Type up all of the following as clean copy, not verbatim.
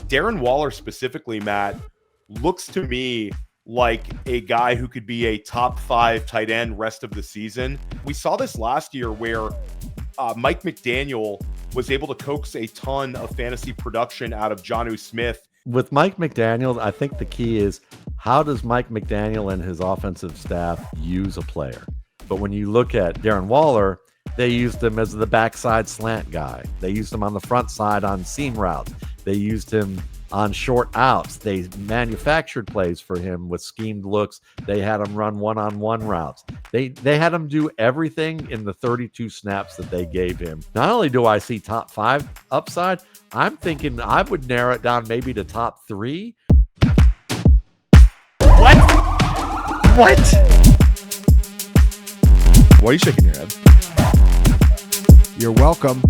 Darren Waller specifically, Matt, looks to me like a guy who could be a top 5 tight end rest of the season. We saw this last year where Mike McDaniel was able to coax a ton of fantasy production out of Jonnu Smith. With Mike McDaniel, I think the key is how does Mike McDaniel and his offensive staff use a player? But when you look at Darren Waller, they used him as the backside slant guy. They used him on the front side on seam routes. They used him on short outs. They manufactured plays for him with schemed looks. They had him run one-on-one routes. They had him do everything in the 32 snaps that they gave him. Not only do I see top 5 upside, I'm thinking I would narrow it down maybe to top 3. What? Why are you shaking your head? You're welcome.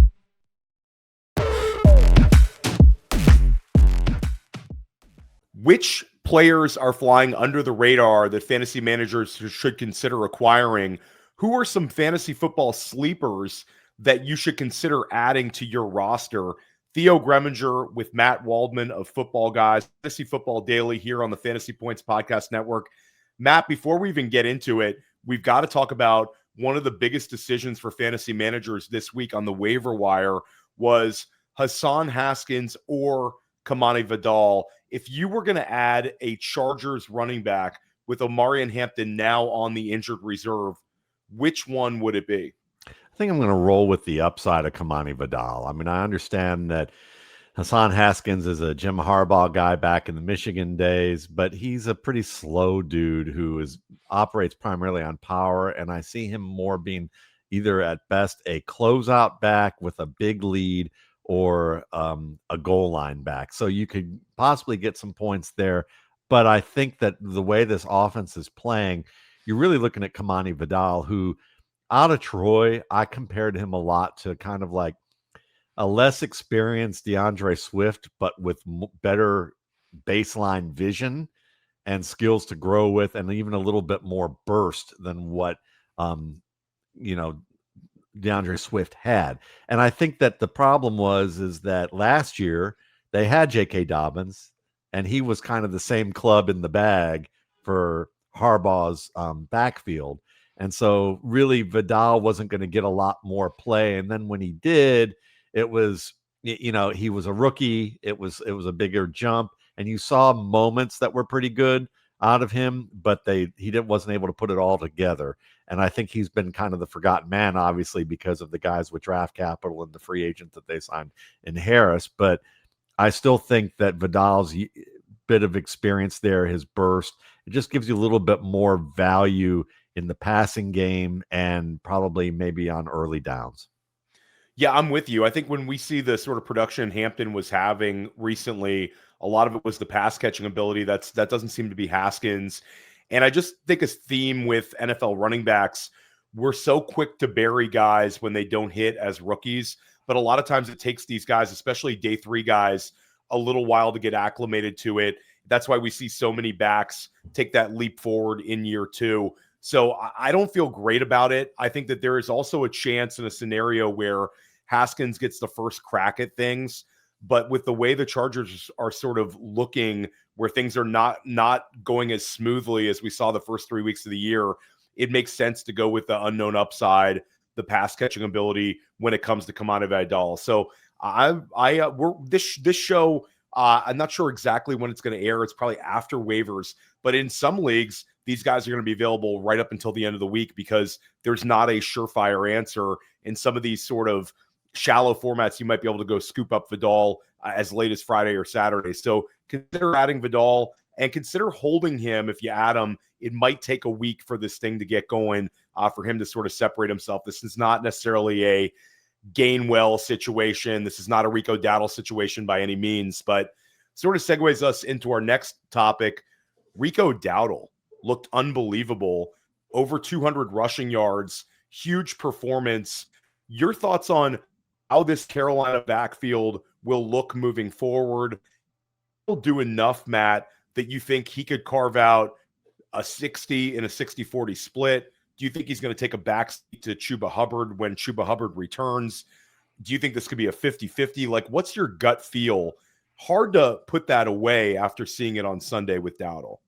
Which players are flying under the radar that fantasy managers should consider acquiring? Who are some fantasy football sleepers that you should consider adding to your roster? Theo Gremminger with Matt Waldman of Football Guys, Fantasy Football Daily here on the Fantasy Points Podcast Network. Matt, before we even get into it, we've got to talk about one of the biggest decisions for fantasy managers this week on the waiver wire was Hassan Haskins or Kamani Vidal. If you were going to add a Chargers running back with Omarion Hampton now on the injured reserve, which one would it be? I think I'm going to roll with the upside of Kamani Vidal. I mean, I understand that Hassan Haskins is a Jim Harbaugh guy back in the Michigan days, but he's a pretty slow dude who operates primarily on power, and I see him more being either at best a closeout back with a big lead or a goal line back. So you could possibly get some points there. But I think that the way this offense is playing, you're really looking at Kamani Vidal, who out of Troy, I compared him a lot to kind of like a less experienced DeAndre Swift, but with better baseline vision and skills to grow with, and even a little bit more burst than what, DeAndre Swift had. And I think that the problem is that last year they had J.K. Dobbins, and he was kind of the same club in the bag for Harbaugh's backfield. And so really Vidal wasn't going to get a lot more play. And then when he did, it was, he was a rookie. It was a bigger jump, and you saw moments that were pretty good out of him, but he wasn't able to put it all together. And I think he's been kind of the forgotten man, obviously, because of the guys with draft capital and the free agent that they signed in Harris. But I still think that Vidal's bit of experience there, his burst, it just gives you a little bit more value in the passing game and probably maybe on early downs. Yeah, I'm with you. I think when we see the sort of production Hampton was having recently, a lot of it was the pass catching ability. That doesn't seem to be Haskins. And I just think a theme with NFL running backs, we're so quick to bury guys when they don't hit as rookies. But a lot of times it takes these guys, especially day 3 guys, a little while to get acclimated to it. That's why we see so many backs take that leap forward in year 2. So I don't feel great about it. I think that there is also a chance in a scenario where Haskins gets the first crack at things. But with the way the Chargers are sort of looking, where things are not going as smoothly as we saw the first 3 weeks of the year, it makes sense to go with the unknown upside, the pass catching ability when it comes to Kamani Vidal. So this show, I'm not sure exactly when it's going to air. It's probably after waivers, but in some leagues, these guys are going to be available right up until the end of the week because there's not a surefire answer in some of these sort of shallow formats. You might be able to go scoop up Vidal as late as Friday or Saturday. So consider adding Vidal and consider holding him. If you add him, it might take a week for this thing to get going, for him to sort of separate himself. This is not necessarily a Gainwell situation. This is not a Rico Dowdle situation by any means, but sort of segues us into our next topic. Rico Dowdle looked unbelievable. Over 200 rushing yards, huge performance. Your thoughts on how this Carolina backfield will look moving forward? Will do enough, Matt, that you think he could carve out a 60 in a 60-40 split? Do you think he's going to take a backseat to Chuba Hubbard when Chuba Hubbard returns? Do you think this could be a 50-50? Like, what's your gut feel hard to put that away after seeing it on Sunday with Dowdle.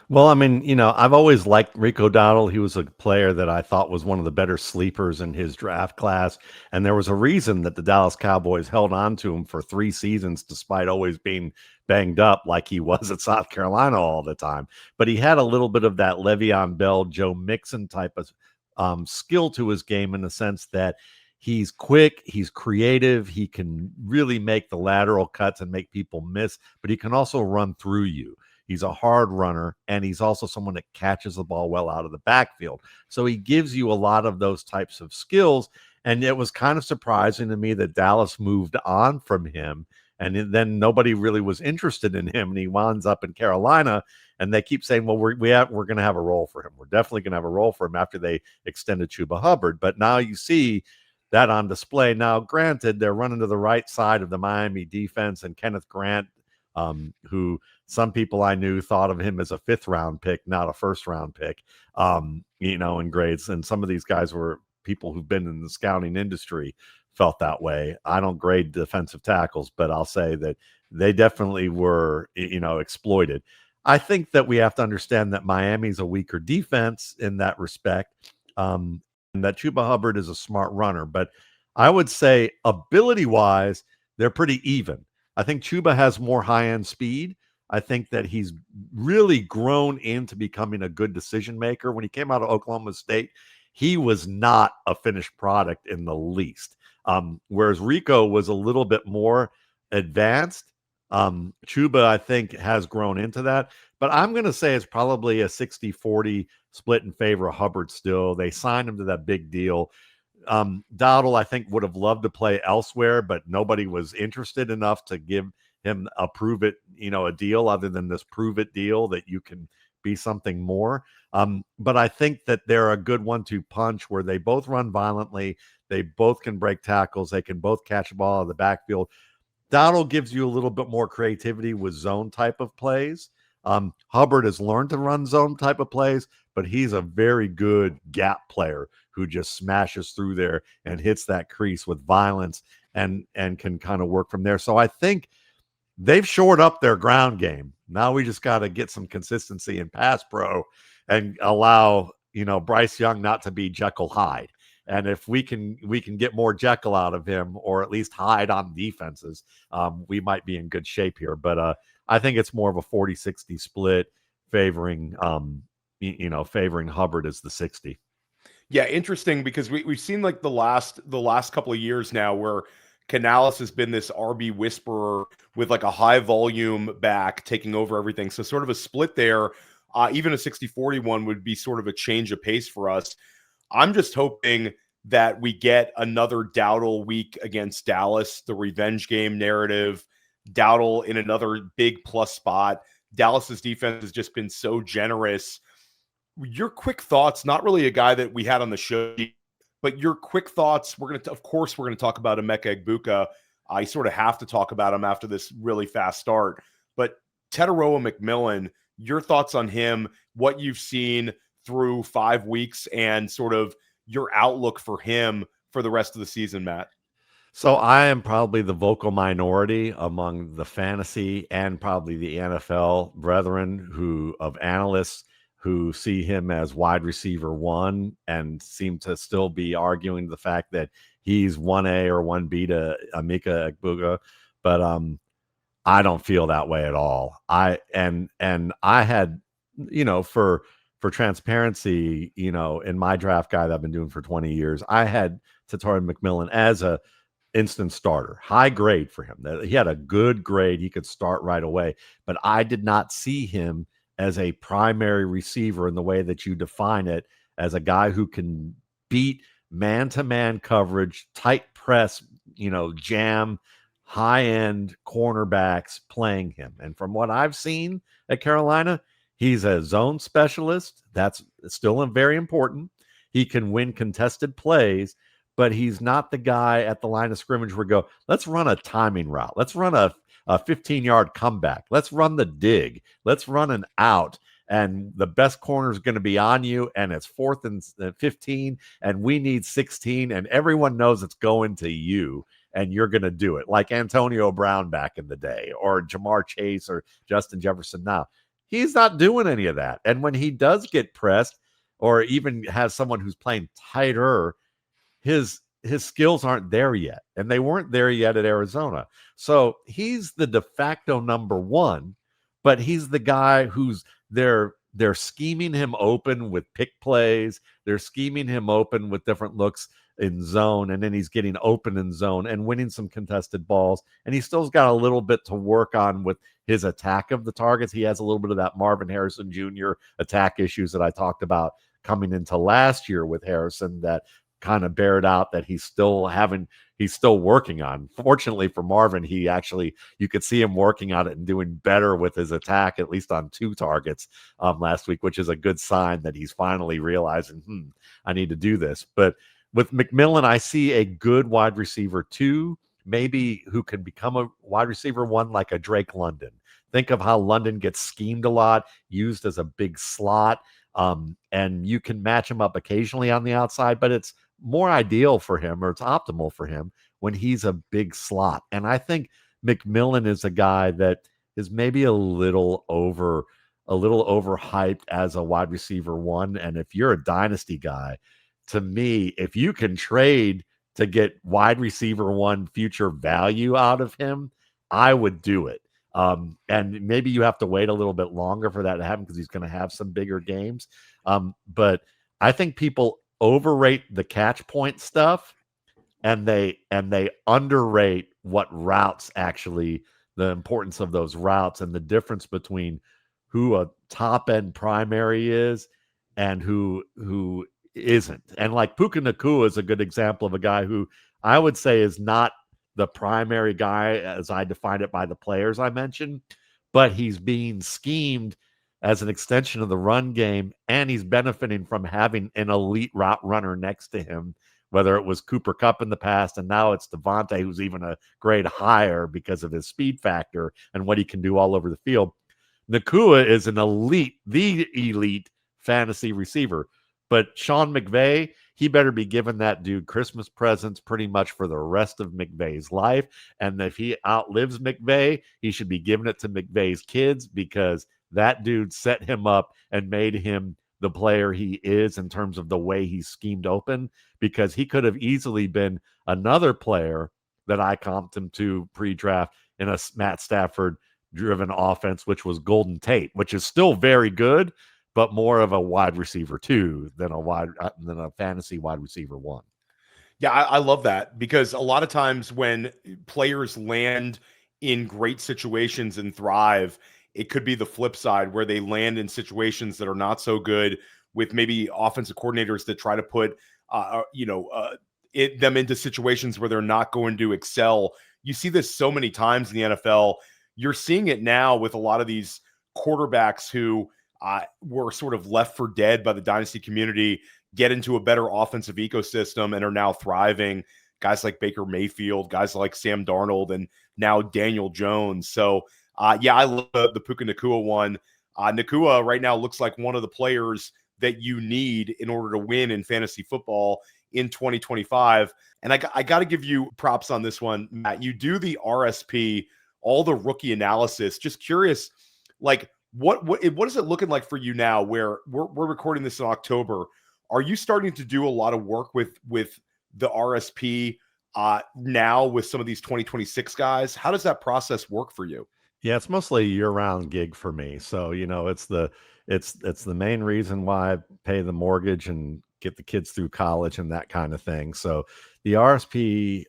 Well, I mean, I've always liked Rico Dowdle. He was a player that I thought was one of the better sleepers in his draft class. And there was a reason that the Dallas Cowboys held on to him for 3 seasons, despite always being banged up like he was at South Carolina all the time. But he had a little bit of that Le'Veon Bell, Joe Mixon type of skill to his game, in the sense that he's quick, he's creative, he can really make the lateral cuts and make people miss, but he can also run through you. He's a hard runner, and he's also someone that catches the ball well out of the backfield. So he gives you a lot of those types of skills, and it was kind of surprising to me that Dallas moved on from him, and then nobody really was interested in him, and he winds up in Carolina, and they keep saying, well, we're going to have a role for him. We're definitely going to have a role for him after they extended Chuba Hubbard. But now you see that on display. Now, granted, they're running to the right side of the Miami defense, and Kenneth Grant, who some people I knew thought of him as a 5th-round pick, not a 1st-round pick, in grades. And some of these guys were people who've been in the scouting industry felt that way. I don't grade defensive tackles, but I'll say that they definitely were, exploited. I think that we have to understand that Miami's a weaker defense in that respect, and that Chuba Hubbard is a smart runner. But I would say ability-wise, they're pretty even. I think Chuba has more high-end speed. I think that he's really grown into becoming a good decision maker. When he came out of Oklahoma State, he was not a finished product in the least. Whereas Rico was a little bit more advanced. Chuba, I think, has grown into that. But I'm going to say it's probably a 60-40 split in favor of Hubbard still. They signed him to that big deal. Dowdle, I think, would have loved to play elsewhere, but nobody was interested enough to give him a prove it, a deal other than this prove it deal that you can be something more. But I think that they're a good 1-2 punch where they both run violently. They both can break tackles. They can both catch the ball out of the backfield. Dowdle gives you a little bit more creativity with zone type of plays. Hubbard has learned to run zone type of plays, but he's a very good gap player who just smashes through there and hits that crease with violence and can kind of work from there. So I think they've shored up their ground game. Now we just got to get some consistency in pass pro and allow, Bryce Young not to be Jekyll Hyde. And if we can get more Jekyll out of him, or at least Hyde on defenses, we might be in good shape here. But I think it's more of a 40-60 split favoring Hubbard as the 60. Yeah, interesting, because we've seen like the last couple of years now where Canales has been this RB whisperer with like a high volume back taking over everything. So sort of a split there, even a 60-40 one would be sort of a change of pace for us. I'm just hoping that we get another Dowdle week against Dallas, the revenge game narrative, Dowdle in another big plus spot. Dallas's defense has just been so generous. Your quick thoughts, not really a guy that we had on the show, but your quick thoughts. Of course, we're going to talk about Emeka Egbuka. I sort of have to talk about him after this really fast start. But Tetairoa McMillan, your thoughts on him, what you've seen through 5 weeks, and sort of your outlook for him for the rest of the season, Matt. So I am probably the vocal minority among the fantasy and probably the NFL brethren of analysts who see him as wide receiver 1 and seem to still be arguing the fact that he's 1A or 1B to Emeka Egbuka. But I don't feel that way at all. I had, for transparency, in my draft guide that I've been doing for 20 years, I had Tetairoa McMillan as a instant starter, high grade for him. He had a good grade. He could start right away, but I did not see him as a primary receiver in the way that you define it, as a guy who can beat man-to-man coverage, tight press, jam, high-end cornerbacks playing him. And from what I've seen at Carolina, he's a zone specialist. That's still very important. He can win contested plays, but he's not the guy at the line of scrimmage where we go, let's run a timing route. Let's run a 15-yard comeback. Let's run the dig. Let's run an out. And the best corner is going to be on you, and it's 4th and 15, and we need 16, and everyone knows it's going to you. and you're going to do it, like Antonio Brown back in the day, or Jamar Chase or Justin Jefferson now. He's not doing any of that. And when he does get pressed, or even has someone who's playing tighter, his skills aren't there yet, and they weren't there yet at Arizona. So he's the de facto number one, but he's the guy who's they're scheming him open with pick plays. They're scheming him open with different looks in zone, and then he's getting open in zone and winning some contested balls. And he still's got a little bit to work on with his attack of the targets. He has a little bit of that Marvin Harrison Jr. attack issues that I talked about coming into last year with Harrison, that kind of bared out, that he's still working on. Fortunately for Marvin, you could see him working on it and doing better with his attack, at least on 2 targets last week, which is a good sign that he's finally realizing, I need to do this. But with McMillan, I see a good wide receiver 2, maybe who can become a wide receiver 1, like a Drake London. Think of how London gets schemed a lot, used as a big slot. And you can match him up occasionally on the outside, but it's more ideal for him, or it's optimal for him, when he's a big slot. And I think McMillan is a guy that is maybe a little overhyped as a wide receiver 1. And if you're a dynasty guy, to me, if you can trade to get wide receiver 1 future value out of him, I would do it. And maybe you have to wait a little bit longer for that to happen, because he's going to have some bigger games. But I think people overrate the catch point stuff, and they underrate what routes, actually, the importance of those routes and the difference between who a top end primary is and who isn't. And like Puka Nacua is a good example of a guy who I would say is not the primary guy as I define it by the players I mentioned, but he's being schemed as an extension of the run game, and he's benefiting from having an elite route runner next to him, whether it was Cooper Kupp in the past, and now it's Devontae, who's even a grade higher because of his speed factor and what he can do all over the field. Nacua is the elite fantasy receiver, but Sean McVay, he better be giving that dude Christmas presents pretty much for the rest of McVay's life. And if he outlives McVay, he should be giving it to McVay's kids, because that dude set him up and made him the player he is in terms of the way he's schemed open, because he could have easily been another player that I comped him to pre-draft in a Matt Stafford-driven offense, which was Golden Tate, which is still very good, but more of a wide receiver 2 than a fantasy wide receiver 1. Yeah, I love that, because a lot of times when players land in great situations and thrive, it could be the flip side, where they land in situations that are not so good, with maybe offensive coordinators that try to put them into situations where they're not going to excel. You see this so many times in the NFL. You're seeing it now with a lot of these quarterbacks who were sort of left for dead by the dynasty community, get into a better offensive ecosystem and are now thriving. Guys like Baker Mayfield, guys like Sam Darnold, and now Daniel Jones. So, I love the Puka Nacua one. Nacua right now looks like one of the players that you need in order to win in fantasy football in 2025. And I got to give you props on this one, Matt. You do the RSP, all the rookie analysis. Just curious, like, what is it looking like for you now, where we're recording this in October? Are you starting to do a lot of work with the RSP now with some of these 2026 guys? How does that process work for you? Yeah, it's mostly a year-round gig for me. So, it's the main reason why I pay the mortgage and get the kids through college and that kind of thing. So the RSP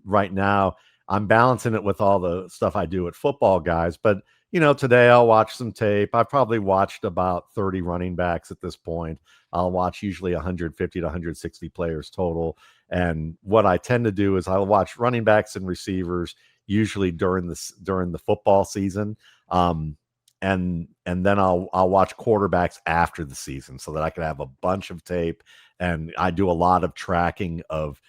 right now, I'm balancing it with all the stuff I do at Football Guys, but today I'll watch some tape. I've probably watched about 30 running backs at this point. I'll watch usually 150 to 160 players total. And what I tend to do is I'll watch running backs and receivers usually during the football season. And then I'll watch quarterbacks after the season, so that I can have a bunch of tape. And I do a lot of tracking of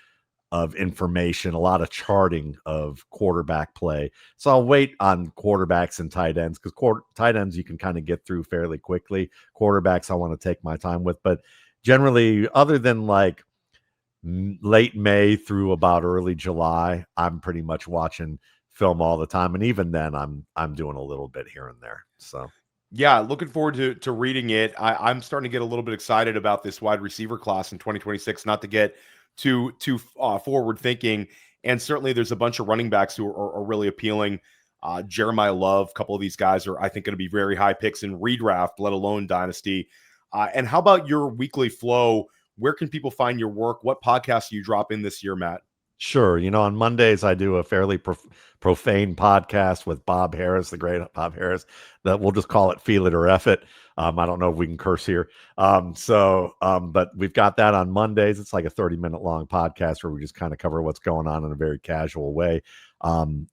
information, a lot of charting of quarterback play. So I'll wait on quarterbacks and tight ends, because tight ends you can kind of get through fairly quickly. Quarterbacks I want to take my time with. But generally, other than like late May through about early July, I'm pretty much watching film all the time, and even then, I'm doing a little bit here and there. So. Yeah, looking forward to reading it. I'm starting to get a little bit excited about this wide receiver class in 2026. Not to get too forward thinking, and certainly there's a bunch of running backs who are really appealing. Jeremiah Love, a couple of these guys are, I think, going to be very high picks in redraft, let alone dynasty. And how about your weekly flow? Where can people find your work? What podcasts do you drop in this year, Matt? Sure. On Mondays, I do a fairly profane podcast with Bob Harris, the great Bob Harris, that we'll just call it Feel It or F It. I don't know if we can curse here. But we've got that on Mondays. It's like a 30-minute long podcast where we just kind of cover what's going on in a very casual way.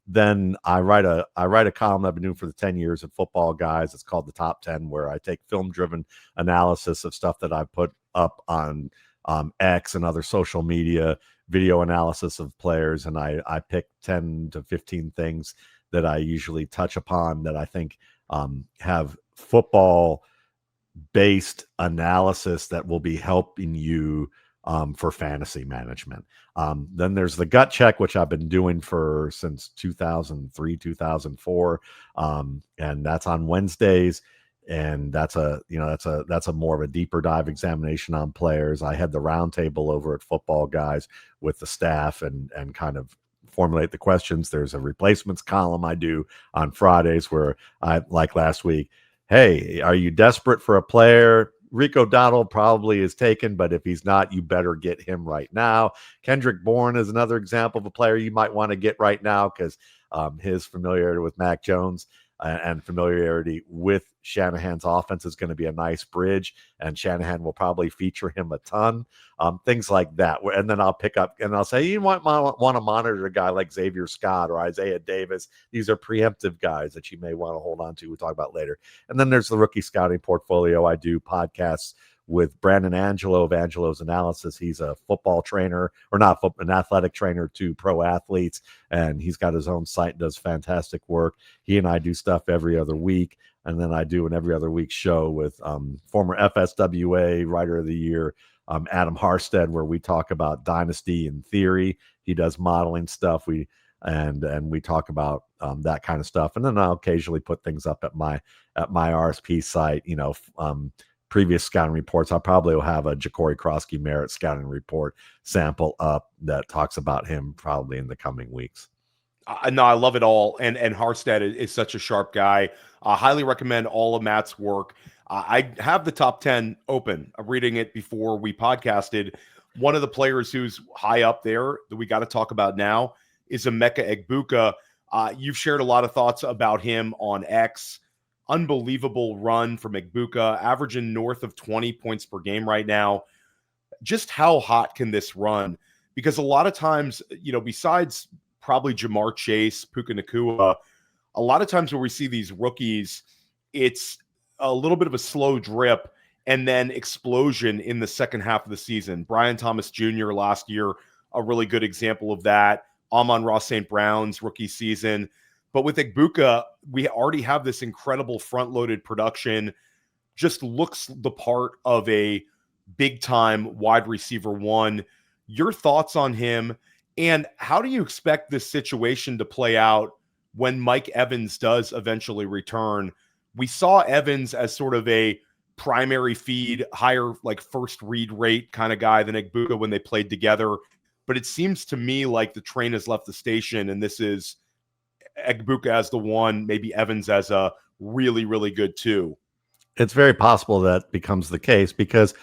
Then I write a column I've been doing for the 10 years at Football Guys. It's called The Top 10, where I take film-driven analysis of stuff that I put up on X and other social media, video analysis of players, and I pick 10 to 15 things that I usually touch upon that I think have football based analysis that will be helping you for fantasy management. Then there's the gut check, which I've been doing since 2003, 2004. And that's on Wednesdays. And that's a more of a deeper dive examination on players. I had the roundtable over at Football Guys with the staff and kind of formulate the questions. There's a replacements column I do on Fridays where I, like last week, hey, are you desperate for a player? Rico Dowdle probably is taken, but if he's not, you better get him right now. Kendrick Bourne is another example of a player you might want to get right now because his familiarity with Mac Jones and familiarity with Shanahan's offense is going to be a nice bridge, and Shanahan will probably feature him a ton. Things like that. And then I'll pick up and I'll say, you might want to monitor a guy like Xavier Scott or Isaiah Davis. These are preemptive guys that you may want to hold on to. We'll talk about later. And then there's the rookie scouting portfolio. I do podcasts with Brandon Angelo of Angelo's Analysis. He's a football trainer, or not an athletic trainer to pro athletes, and he's got his own site, does fantastic work. He and I do stuff every other week, and then I do an every other week show with former FSWA Writer of the Year, Adam Harstead, where we talk about Dynasty in theory. He does modeling stuff. We talk about that kind of stuff, and then I'll occasionally put things up at my RSP site. Previous scouting reports. I probably will have a Ja'Cory Kroski Merritt scouting report sample up that talks about him probably in the coming weeks. No, I love it all. And Harstead is such a sharp guy. I highly recommend all of Matt's work. I have the top 10 open. I'm reading it before we podcasted. One of the players who's high up there that we got to talk about now is Emeka Egbuka. You've shared a lot of thoughts about him on X. Unbelievable run from Egbuka, averaging north of 20 points per game right now. Just how hot can this run? Because a lot of times, besides probably Jamar Chase, Puka Nacua, a lot of times where we see these rookies, it's a little bit of a slow drip and then explosion in the second half of the season. Brian Thomas Jr. last year, a really good example of that. Amon-Ra St. Brown's rookie season. But with Egbuka, we already have this incredible front-loaded production. Just looks the part of a big-time wide receiver one. Your thoughts on him, and how do you expect this situation to play out when Mike Evans does eventually return? We saw Evans as sort of a primary feed, higher like first read rate kind of guy than Egbuka when they played together. But it seems to me like the train has left the station, and this is Egbuka as the one, maybe Evans as a really, really good two. It's very possible that becomes the case because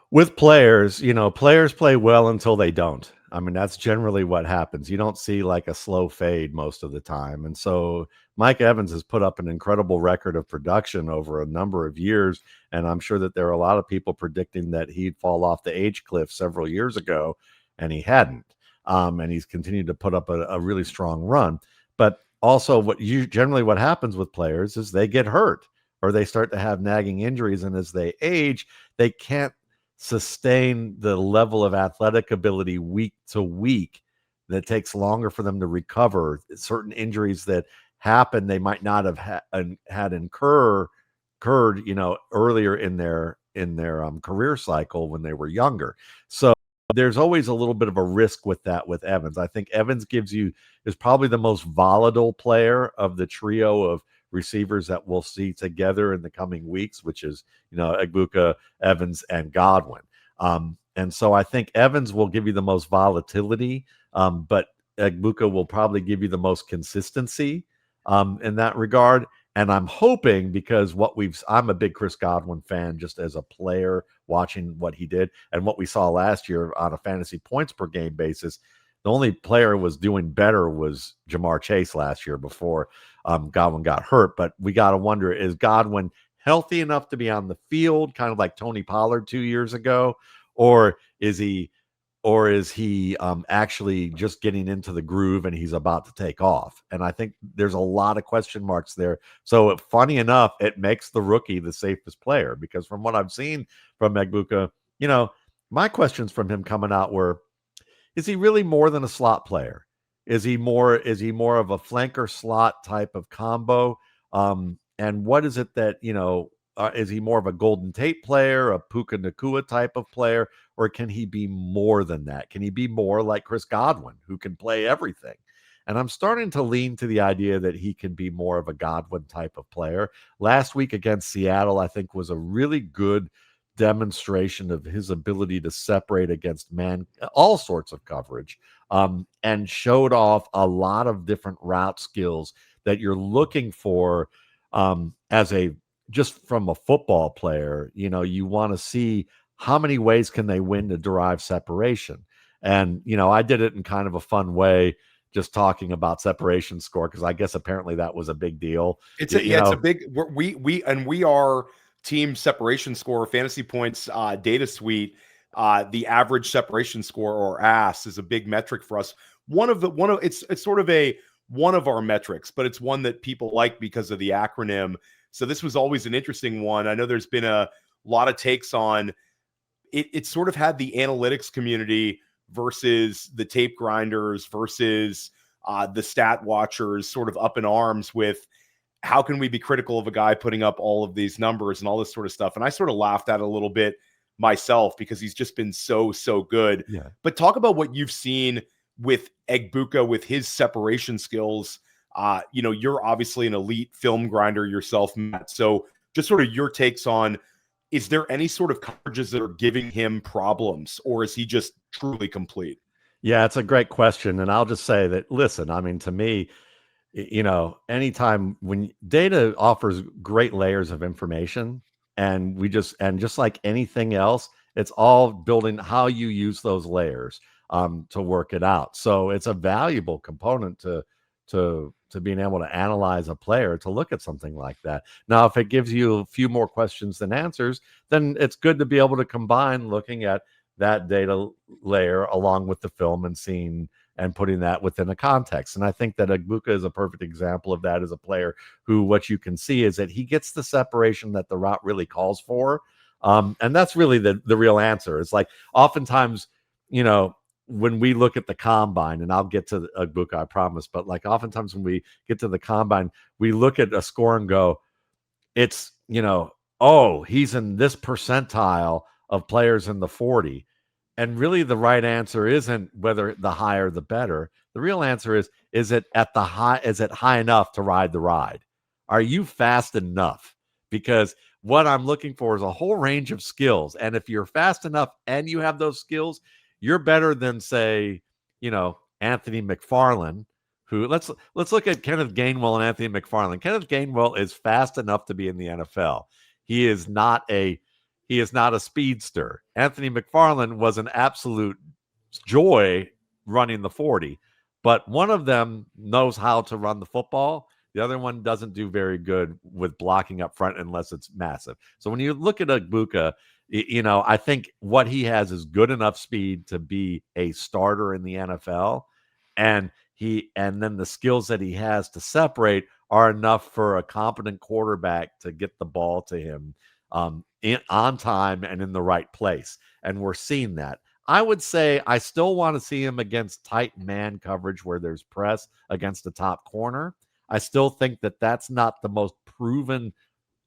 with players, players play well until they don't. I mean, that's generally what happens. You don't see like a slow fade most of the time. And so Mike Evans has put up an incredible record of production over a number of years. And I'm sure that there are a lot of people predicting that he'd fall off the age cliff several years ago, and he hadn't. And he's continued to put up a really strong run. But also what happens with players is they get hurt or they start to have nagging injuries. And as they age, they can't sustain the level of athletic ability week to week. That takes longer for them to recover. Certain injuries that happen, they might not have had incurred, earlier in their career cycle when they were younger. So there's always a little bit of a risk with that with Evans. I think Evans is probably the most volatile player of the trio of receivers that we'll see together in the coming weeks, which is, Egbuka, Evans, and Godwin. And so I think Evans will give you the most volatility, but Egbuka will probably give you the most consistency in that regard. And I'm hoping, because I'm a big Chris Godwin fan just as a player, watching what he did and what we saw last year on a fantasy points per game basis. The only player who was doing better was Jamar Chase last year before Godwin got hurt. But we got to wonder, is Godwin healthy enough to be on the field, kind of like Tony Pollard 2 years ago? Or is he actually just getting into the groove and he's about to take off? And I think there's a lot of question marks there. So funny enough, it makes the rookie the safest player, because from what I've seen from Egbuka, my questions from him coming out were, is he really more than a slot player? Is he more of a flanker slot type of combo? And what is it that, is he more of a Golden Tate player, a Puka Nacua type of player, or can he be more than that? Can he be more like Chris Godwin, who can play everything? And I'm starting to lean to the idea that he can be more of a Godwin type of player. Last week against Seattle, I think, was a really good demonstration of his ability to separate against all sorts of coverage, and showed off a lot of different route skills that you're looking for just from a football player. You want to see how many ways can they win to derive separation. And, I did it in kind of a fun way, just talking about separation score, because I guess apparently that was a big deal. It's a big, we are team separation score, fantasy points, data suite. The average separation score, or ASS, is a big metric for us. It's sort of one of our metrics, but it's one that people like because of the acronym. So this was always an interesting one. I know there's been a lot of takes on it. It sort of had the analytics community versus the tape grinders versus the stat watchers sort of up in arms with, how can we be critical of a guy putting up all of these numbers and all this sort of stuff? And I sort of laughed at it a little bit myself, because he's just been so good. Yeah. But talk about what you've seen with Egbuka, with his separation skills. You're obviously an elite film grinder yourself, Matt. So just sort of your takes on, is there any sort of coverages that are giving him problems, or is he just truly complete? Yeah, it's a great question. And I'll just say that, listen, I mean, to me, anytime when data offers great layers of information, and just like anything else, it's all building how you use those layers to work it out. So it's a valuable component to being able to analyze a player, to look at something like that. Now, if it gives you a few more questions than answers, then it's good to be able to combine looking at that data layer along with the film and putting that within a context. And I think that Egbuka is a perfect example of that, as a player who, what you can see is that he gets the separation that the route really calls for. And that's really the real answer. It's like, oftentimes, when we look at the combine, and I'll get to Egbuka, I promise, but like oftentimes when we get to the combine, we look at a score and go, it's, he's in this percentile of players in the 40. And really the right answer isn't whether the higher the better. The real answer is it high enough to ride the ride? Are you fast enough? Because what I'm looking for is a whole range of skills. And if you're fast enough and you have those skills, you're better than, say, Anthony McFarland, who let's look at Kenneth Gainwell and Anthony McFarland. Kenneth Gainwell is fast enough to be in the NFL. He is not a speedster. Anthony McFarland was an absolute joy running the 40, but one of them knows how to run the football. The other one doesn't do very good with blocking up front unless it's massive. So when you look at Egbuka, I think what he has is good enough speed to be a starter in the NFL. And then the skills that he has to separate are enough for a competent quarterback to get the ball to him on time and in the right place. And we're seeing that. I would say I still want to see him against tight man coverage where there's press against the top corner. I still think that that's not the most proven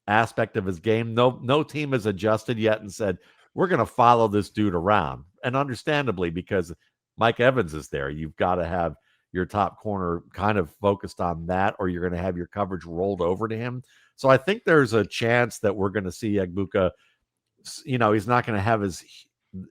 aspect of his game. No team has adjusted yet and said, we're going to follow this dude around. And understandably, because Mike Evans is there, you've got to have your top corner kind of focused on that, or you're going to have your coverage rolled over to him. So I think there's a chance that we're going to see Egbuka, he's not going to have as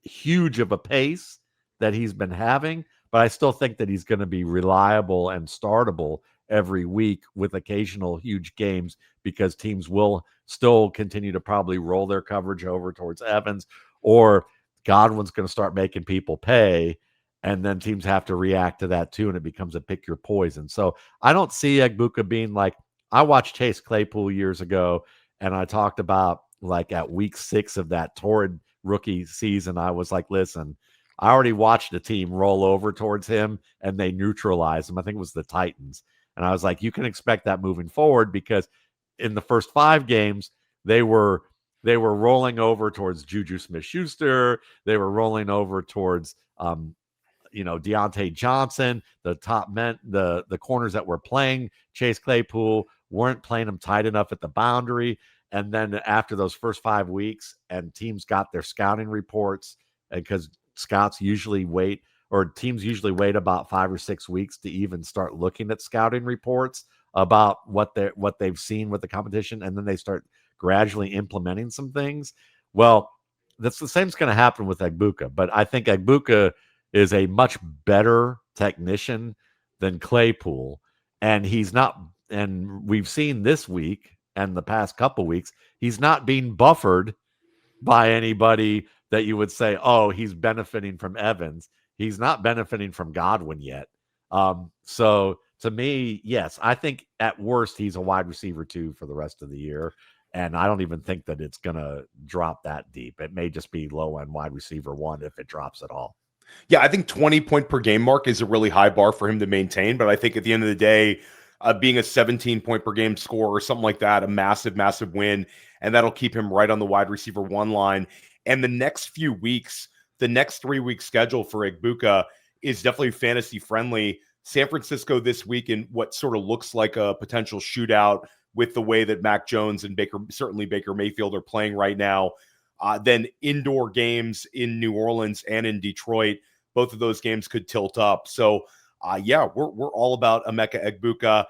huge of a pace that he's been having, but I still think that he's going to be reliable and startable every week with occasional huge games, because teams will still continue to probably roll their coverage over towards Evans, or Godwin's going to start making people pay, and then teams have to react to that too, and it becomes a pick your poison. So I don't see Egbuka being like, I watched Chase Claypool years ago, and I talked about like at week 6 of that torrid rookie season, I was like, listen, I already watched a team roll over towards him and they neutralized him. I think it was the Titans. And I was like, you can expect that moving forward, because in the first 5 games, they were rolling over towards Juju Smith-Schuster. They were rolling over towards Deontay Johnson. The top men, the corners that were playing Chase Claypool weren't playing him tight enough at the boundary. And then after those first 5 weeks, and teams got their scouting reports, because teams usually wait about 5 or 6 weeks to even start looking at scouting reports about what they've seen with the competition, and then they start gradually implementing some things. Well, that's the same's going to happen with Egbuka, but I think Egbuka is a much better technician than Claypool, and we've seen this week and the past couple weeks, he's not being buffered by anybody that you would say, oh, he's benefiting from Evans. He's not benefiting from Godwin yet. So to me, yes, I think at worst he's a wide receiver 2 for the rest of the year. And I don't even think that it's going to drop that deep. It may just be low end wide receiver 1 if it drops at all. Yeah, I think 20 point per game mark is a really high bar for him to maintain. But I think at the end of the day, being a 17 point per game score or something like that, a massive, massive win. And that'll keep him right on the wide receiver 1 line. And the next few weeks, the next 3-week schedule for Egbuka is definitely fantasy friendly. San Francisco this week in what sort of looks like a potential shootout with the way that Mac Jones and Baker Mayfield are playing right now. Then indoor games in New Orleans and in Detroit. Both of those games could tilt up. So, we're all about Emeka Egbuka.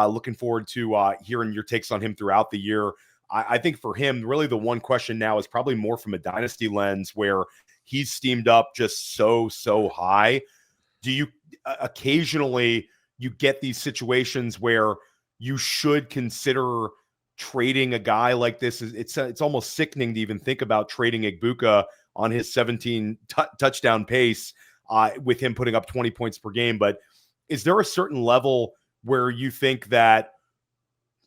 Looking forward to hearing your takes on him throughout the year. I think for him, really the one question now is probably more from a dynasty lens, where he's steamed up just so high. Do you occasionally you get these situations where you should consider trading a guy like this? It's almost sickening to even think about trading Egbuka on his 17 touchdown pace with him putting up 20 points per game. But is there a certain level where you think that,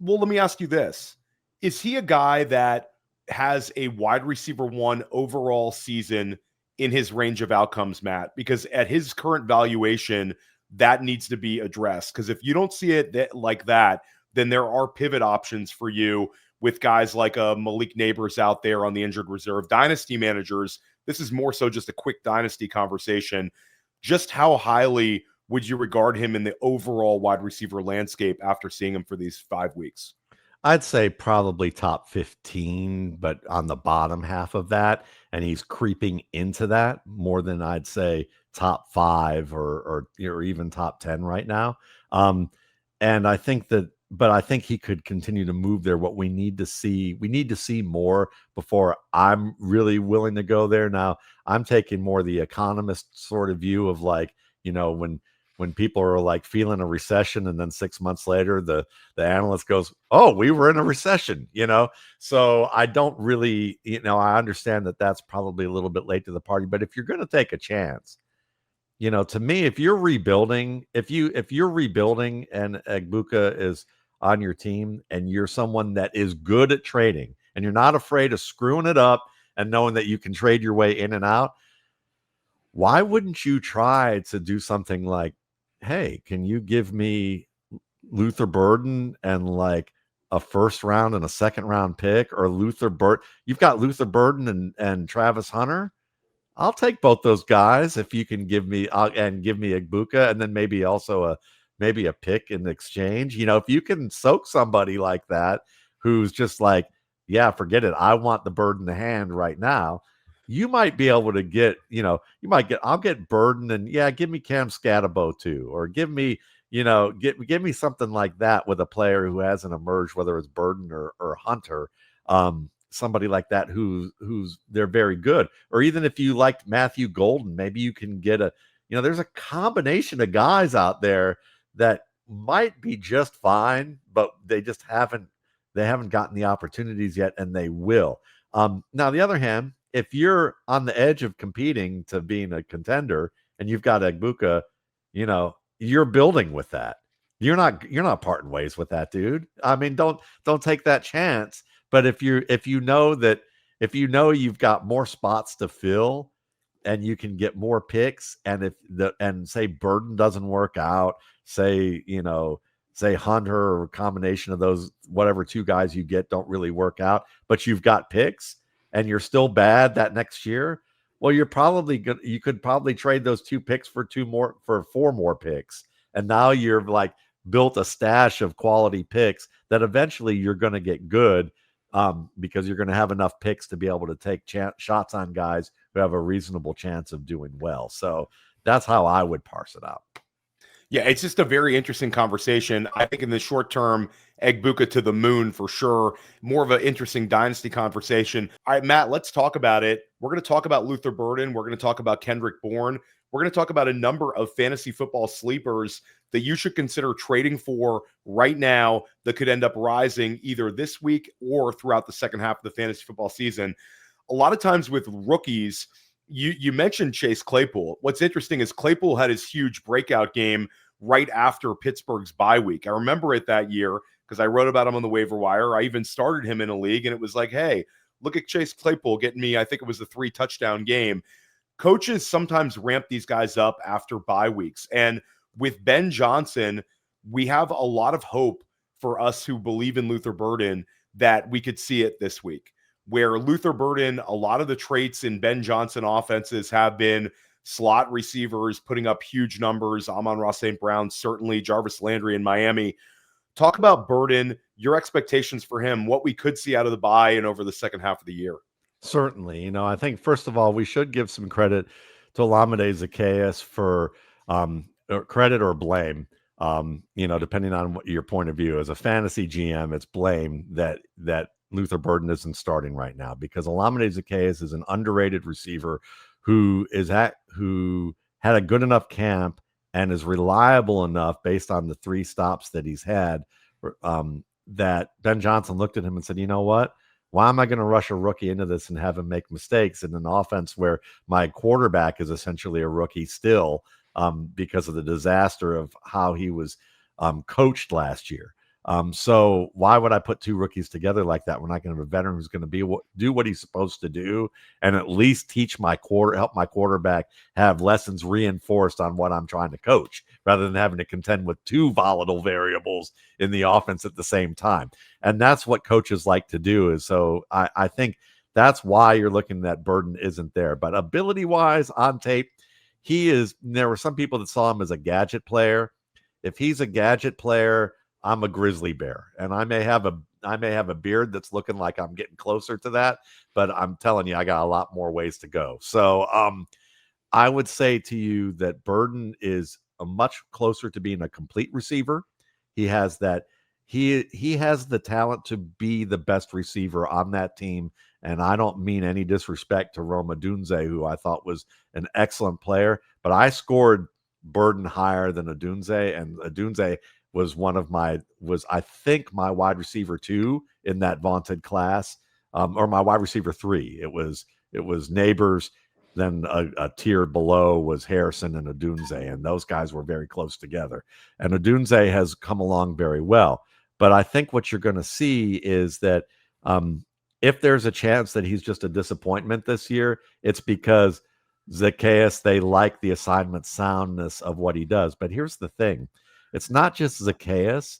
well, let me ask you this. Is he a guy that has a wide receiver 1 overall season in his range of outcomes, Matt? Because at his current valuation, that needs to be addressed. Because if you don't see it like that, then there are pivot options for you with guys like Malik Neighbors out there on the injured reserve. Dynasty managers, this is more so just a quick dynasty conversation. Just how highly would you regard him in the overall wide receiver landscape after seeing him for these 5 weeks? I'd say probably top 15, but on the bottom half of that. And he's creeping into that more than I'd say top 5 or even top 10 right now. And I think but I think he could continue to move there. What we need to see more before I'm really willing to go there. Now, I'm taking more the economist sort of view of like, when people are like feeling a recession, and then 6 months later, the analyst goes, oh, we were in a recession, So I don't really, I understand that that's probably a little bit late to the party, but if you're going to take a chance, to me, if you're rebuilding and Egbuka is on your team and you're someone that is good at trading and you're not afraid of screwing it up and knowing that you can trade your way in and out, why wouldn't you try to do something like, hey, can you give me Luther Burden and like a first round and a second round pick, or you've got Luther Burden and Travis Hunter. I'll take both those guys if you can give me Egbuka, and then maybe also a pick in exchange. If you can soak somebody like that who's just like, yeah, forget it, I want the bird in the hand right now. you might be able to get, I'll get Burden and give me Cam Scatabo too, or give me, give me something like that with a player who hasn't emerged, whether it's Burden or Hunter, somebody like that who's they're very good. Or even if you liked Matthew Golden, maybe you can get there's a combination of guys out there that might be just fine, but they just haven't gotten the opportunities yet, and they will. Now, the other hand, if you're on the edge of competing to being a contender and you've got Egbuka, you're building with that. You're not parting ways with that dude. I mean, don't take that chance. But if you know you've got more spots to fill and you can get more picks, and say Burden doesn't work out, say Hunter or a combination of those, whatever two guys you get don't really work out, but you've got picks and you're still bad that next year, well, you could probably trade those 2 picks for 4 more picks. And now you're like built a stash of quality picks that eventually you're going to get good, because you're going to have enough picks to be able to take shots on guys who have a reasonable chance of doing well. So that's how I would parse it out. Yeah, it's just a very interesting conversation. I think in the short term, Egbuka to the moon for sure. More of an interesting dynasty conversation. All right, Matt, let's talk about it. We're going to talk about Luther Burden. We're going to talk about Kendrick Bourne. We're going to talk about a number of fantasy football sleepers that you should consider trading for right now that could end up rising either this week or throughout the second half of the fantasy football season. A lot of times with rookies, you mentioned Chase Claypool. What's interesting is Claypool had his huge breakout game right after Pittsburgh's bye week. I remember it that year because I wrote about him on the waiver wire. I even started him in a league, and it was like, hey, look at Chase Claypool getting me, I think it was a 3-touchdown game. Coaches sometimes ramp these guys up after bye weeks. And with Ben Johnson, we have a lot of hope for us who believe in Luther Burden that we could see it this week, where Luther Burden, a lot of the traits in Ben Johnson offenses have been slot receivers putting up huge numbers. Amon-Ra St. Brown, certainly Jarvis Landry in Miami. Talk about Burden, your expectations for him, what we could see out of the bye and over the second half of the year. Certainly. I think, first of all, we should give some credit to Olamide Zaccheaus for or credit or blame, depending on what your point of view. As a fantasy GM, it's blame that Luther Burden isn't starting right now, because Olamide Zaccheaus is an underrated receiver who had a good enough camp and is reliable enough based on the 3 stops that he's had, that Ben Johnson looked at him and said, you know what? Why am I going to rush a rookie into this and have him make mistakes in an offense where my quarterback is essentially a rookie still, because of the disaster of how he was coached last year? So why would I put 2 rookies together like that? We're not going to have a veteran who's going to do what he's supposed to do, and at least help my quarterback have lessons reinforced on what I'm trying to coach, rather than having to contend with 2 volatile variables in the offense at the same time. And that's what coaches like to do. So I think that's why you're looking that Burden isn't there. But ability wise, on tape, there were some people that saw him as a gadget player. If he's a gadget player, I'm a grizzly bear, and I may have a beard that's looking like I'm getting closer to that, but I'm telling you, I got a lot more ways to go. So I would say to you that Burden is a much closer to being a complete receiver. He has that. He has the talent to be the best receiver on that team, and I don't mean any disrespect to Rome Odunze, who I thought was an excellent player, but I scored Burden higher than Odunze, and Odunze was I think my wide receiver 2 in that vaunted class, or my wide receiver 3. It was Neighbors, then a tier below was Harrison and Odunze, and those guys were very close together. And Odunze has come along very well. But I think what you're going to see is that if there's a chance that he's just a disappointment this year, it's because Zaccheaus, they like the assignment soundness of what he does. But here's the thing. It's not just Zaccheaus,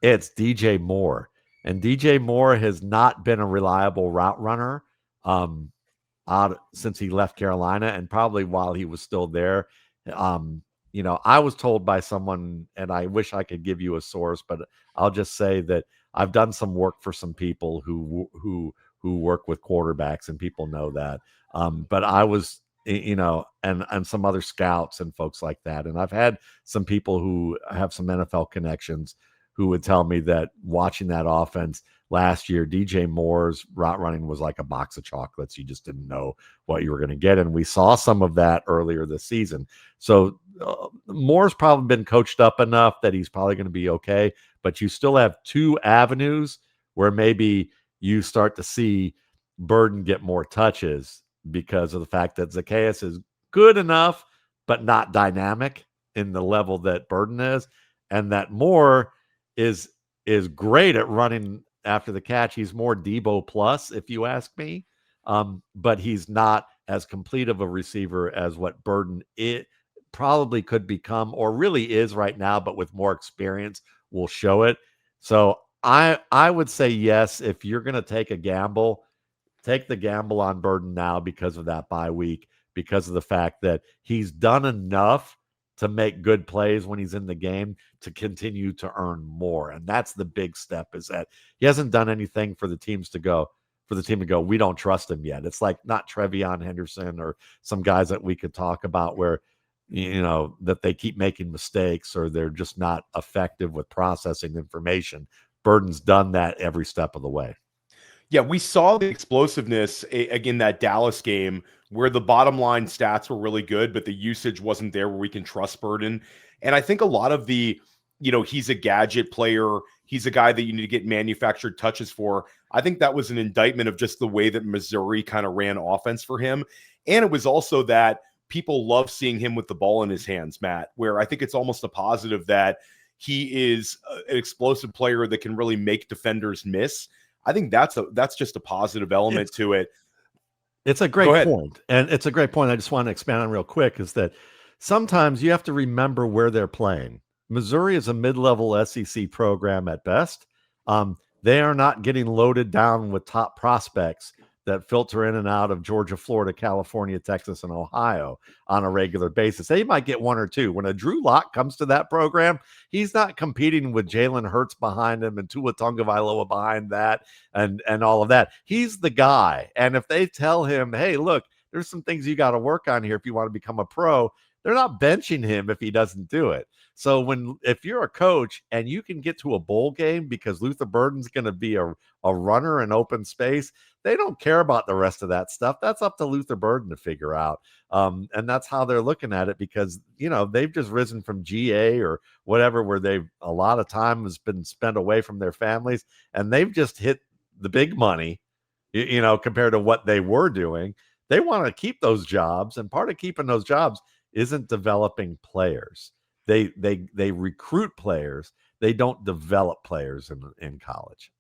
it's DJ Moore. And DJ Moore has not been a reliable route runner since he left Carolina, and probably while he was still there. I was told by someone, and I wish I could give you a source, but I'll just say that I've done some work for some people who who work with quarterbacks, and people know that. But I was, and some other scouts and folks like that. And I've had some people who have some NFL connections who would tell me that watching that offense last year, DJ Moore's route running was like a box of chocolates. You just didn't know what you were going to get. And we saw some of that earlier this season. So Moore's probably been coached up enough that he's probably going to be okay. But you still have two avenues where maybe you start to see Burden get more touches because of the fact that Zacchaeus is good enough, but not dynamic in the level that Burden is. And that Moore is great at running after the catch. He's more Debo plus, if you ask me. But he's not as complete of a receiver as what Burden probably could become, or really is right now, but with more experience will show it. So I would say yes, if you're going to take a gamble, take the gamble on Burden now because of that bye week, because of the fact that he's done enough to make good plays when he's in the game to continue to earn more. And that's the big step, is that he hasn't done anything for the team to go, we don't trust him yet. It's like not Trevion Henderson or some guys that we could talk about where, that they keep making mistakes or they're just not effective with processing information. Burden's done that every step of the way. Yeah, we saw the explosiveness again that Dallas game where the bottom line stats were really good, but the usage wasn't there where we can trust Burden. And I think a lot of the, he's a gadget player. He's a guy that you need to get manufactured touches for. I think that was an indictment of just the way that Missouri kind of ran offense for him. And it was also that people love seeing him with the ball in his hands, Matt, where I think it's almost a positive that he is an explosive player that can really make defenders miss. I think that's just a positive element to it. It's a great point. And it's a great point. I just want to expand on real quick is that sometimes you have to remember where they're playing. Missouri is a mid-level SEC program at best. They are not getting loaded down with top prospects that filter in and out of Georgia, Florida, California, Texas, and Ohio on a regular basis. They might get one or two. When a Drew Lock comes to that program, he's not competing with Jalen Hurts behind him and Tua Tagovailoa behind that and all of that. He's the guy. And if they tell him, hey, look, there's some things you got to work on here if you want to become a pro, they're not benching him if he doesn't do it. So if you're a coach and you can get to a bowl game because Luther Burden's going to be a runner in open space, they don't care about the rest of that stuff. That's up to Luther Burden to figure out. And that's how they're looking at it because, they've just risen from GA or whatever, where a lot of time has been spent away from their families and they've just hit the big money, compared to what they were doing. They want to keep those jobs. And part of keeping those jobs isn't developing players. They recruit players. They don't develop players in college.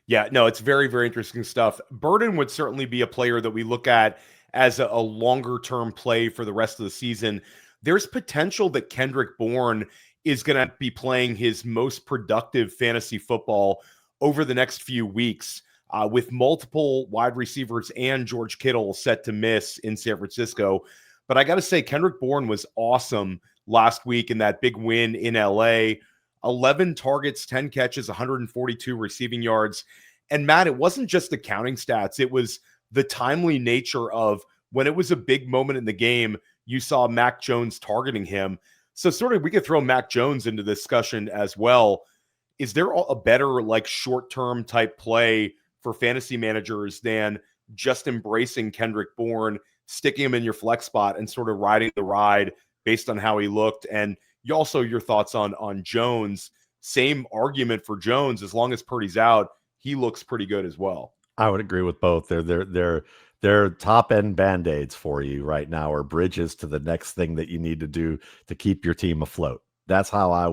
Yeah, no, it's very, very interesting stuff. Burden would certainly be a player that we look at as a longer-term play for the rest of the season. There's potential that Kendrick Bourne is going to be playing his most productive fantasy football over the next few weeks with multiple wide receivers and George Kittle set to miss in San Francisco. But I got to say, Kendrick Bourne was awesome last week in that big win in LA. 11 targets, 10 catches, 142 receiving yards. And Matt, it wasn't just the counting stats. It was the timely nature of when it was a big moment in the game, you saw Mac Jones targeting him. So sort of we could throw Mac Jones into the discussion as well. Is there a better short-term type play for fantasy managers than just embracing Kendrick Bourne, sticking him in your flex spot and sort of riding the ride based on how he looked? And also your thoughts on Jones. Same argument for Jones. As long as Purdy's out, he looks pretty good as well. I would agree with both. They're top end band-aids for you right now, or bridges to the next thing that you need to do to keep your team afloat. That's how I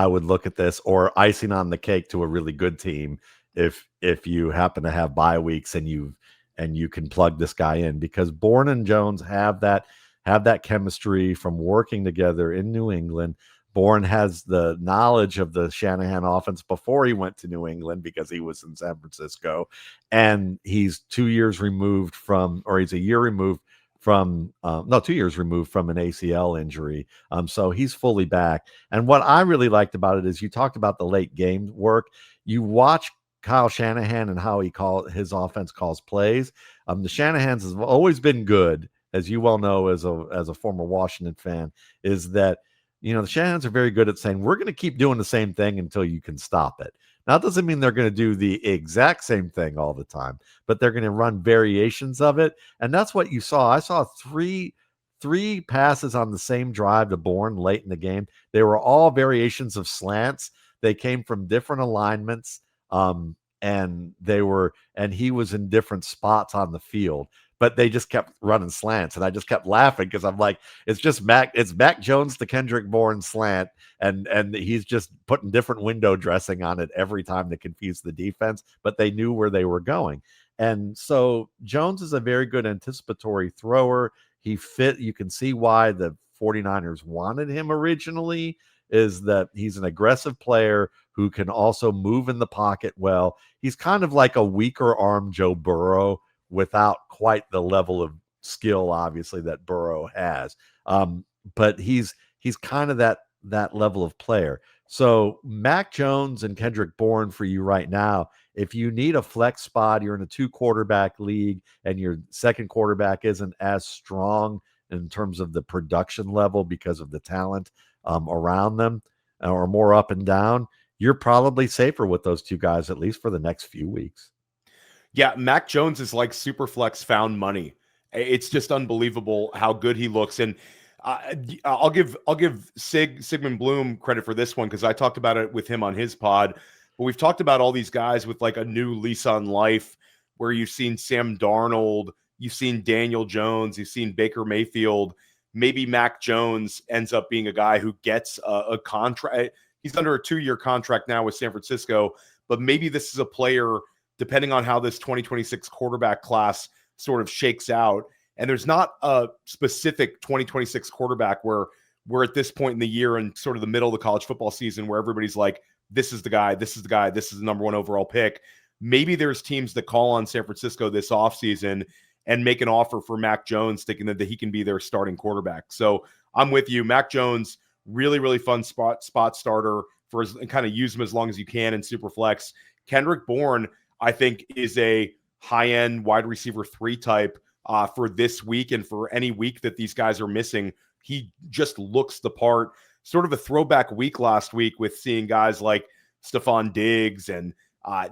would look at this, or icing on the cake to a really good team if you happen to have bye weeks and you can plug this guy in, because Bourne and Jones have that chemistry from working together in New England. Bourne has the knowledge of the Shanahan offense before he went to New England because he was in San Francisco, and he's 2 years removed from, or he's a year removed from, 2 years removed from an ACL injury. So he's fully back. And what I really liked about it is you talked about the late game work. You watch Kyle Shanahan and how his offense calls plays. The Shanahans have always been good, as you well know, as a former Washington fan, is that, the Shanahans are very good at saying, we're going to keep doing the same thing until you can stop it. Now, it doesn't mean they're going to do the exact same thing all the time, but they're going to run variations of it. And that's what you saw. I saw three passes on the same drive to Bourne late in the game. They were all variations of slants. They came from different alignments. And he was in different spots on the field, but they just kept running slants. And I just kept laughing because I'm like, it's Mac Jones to Kendrick Bourne slant. And he's just putting different window dressing on it every time to confuse the defense, but they knew where they were going. And so Jones is a very good anticipatory thrower. You can see why the 49ers wanted him originally, is that he's an aggressive player who can also move in the pocket well. He's kind of like a weaker arm Joe Burrow without quite the level of skill, obviously, that Burrow has. But he's kind of that level of player. So Mac Jones and Kendrick Bourne for you right now, if you need a flex spot, you're in a 2-quarterback league and your second quarterback isn't as strong in terms of the production level because of the talent around them, or more up and down, you're probably safer with those two guys, at least for the next few weeks. Yeah, Mac Jones is like Superflex found money. It's just unbelievable how good he looks. And I'll give Sigmund Bloom credit for this one, because I talked about it with him on his pod. But we've talked about all these guys with like a new lease on life, where you've seen Sam Darnold, you've seen Daniel Jones, you've seen Baker Mayfield. Maybe Mac Jones ends up being a guy who gets a contract. He's under a 2-year contract now with San Francisco, but maybe this is a player, depending on how this 2026 quarterback class sort of shakes out. And there's not a specific 2026 quarterback where we're at this point in the year and sort of the middle of the college football season where everybody's like, this is the guy, this is the guy, this is the number 1 overall pick. Maybe there's teams that call on San Francisco this offseason and make an offer for Mac Jones, thinking that he can be their starting quarterback. So I'm with you. Mac Jones, really, really fun spot starter and kind of use him as long as you can in Superflex. Kendrick Bourne, I think, is a high-end wide receiver 3 type for this week and for any week that these guys are missing. He just looks the part. Sort of a throwback week last week with seeing guys like Stephon Diggs and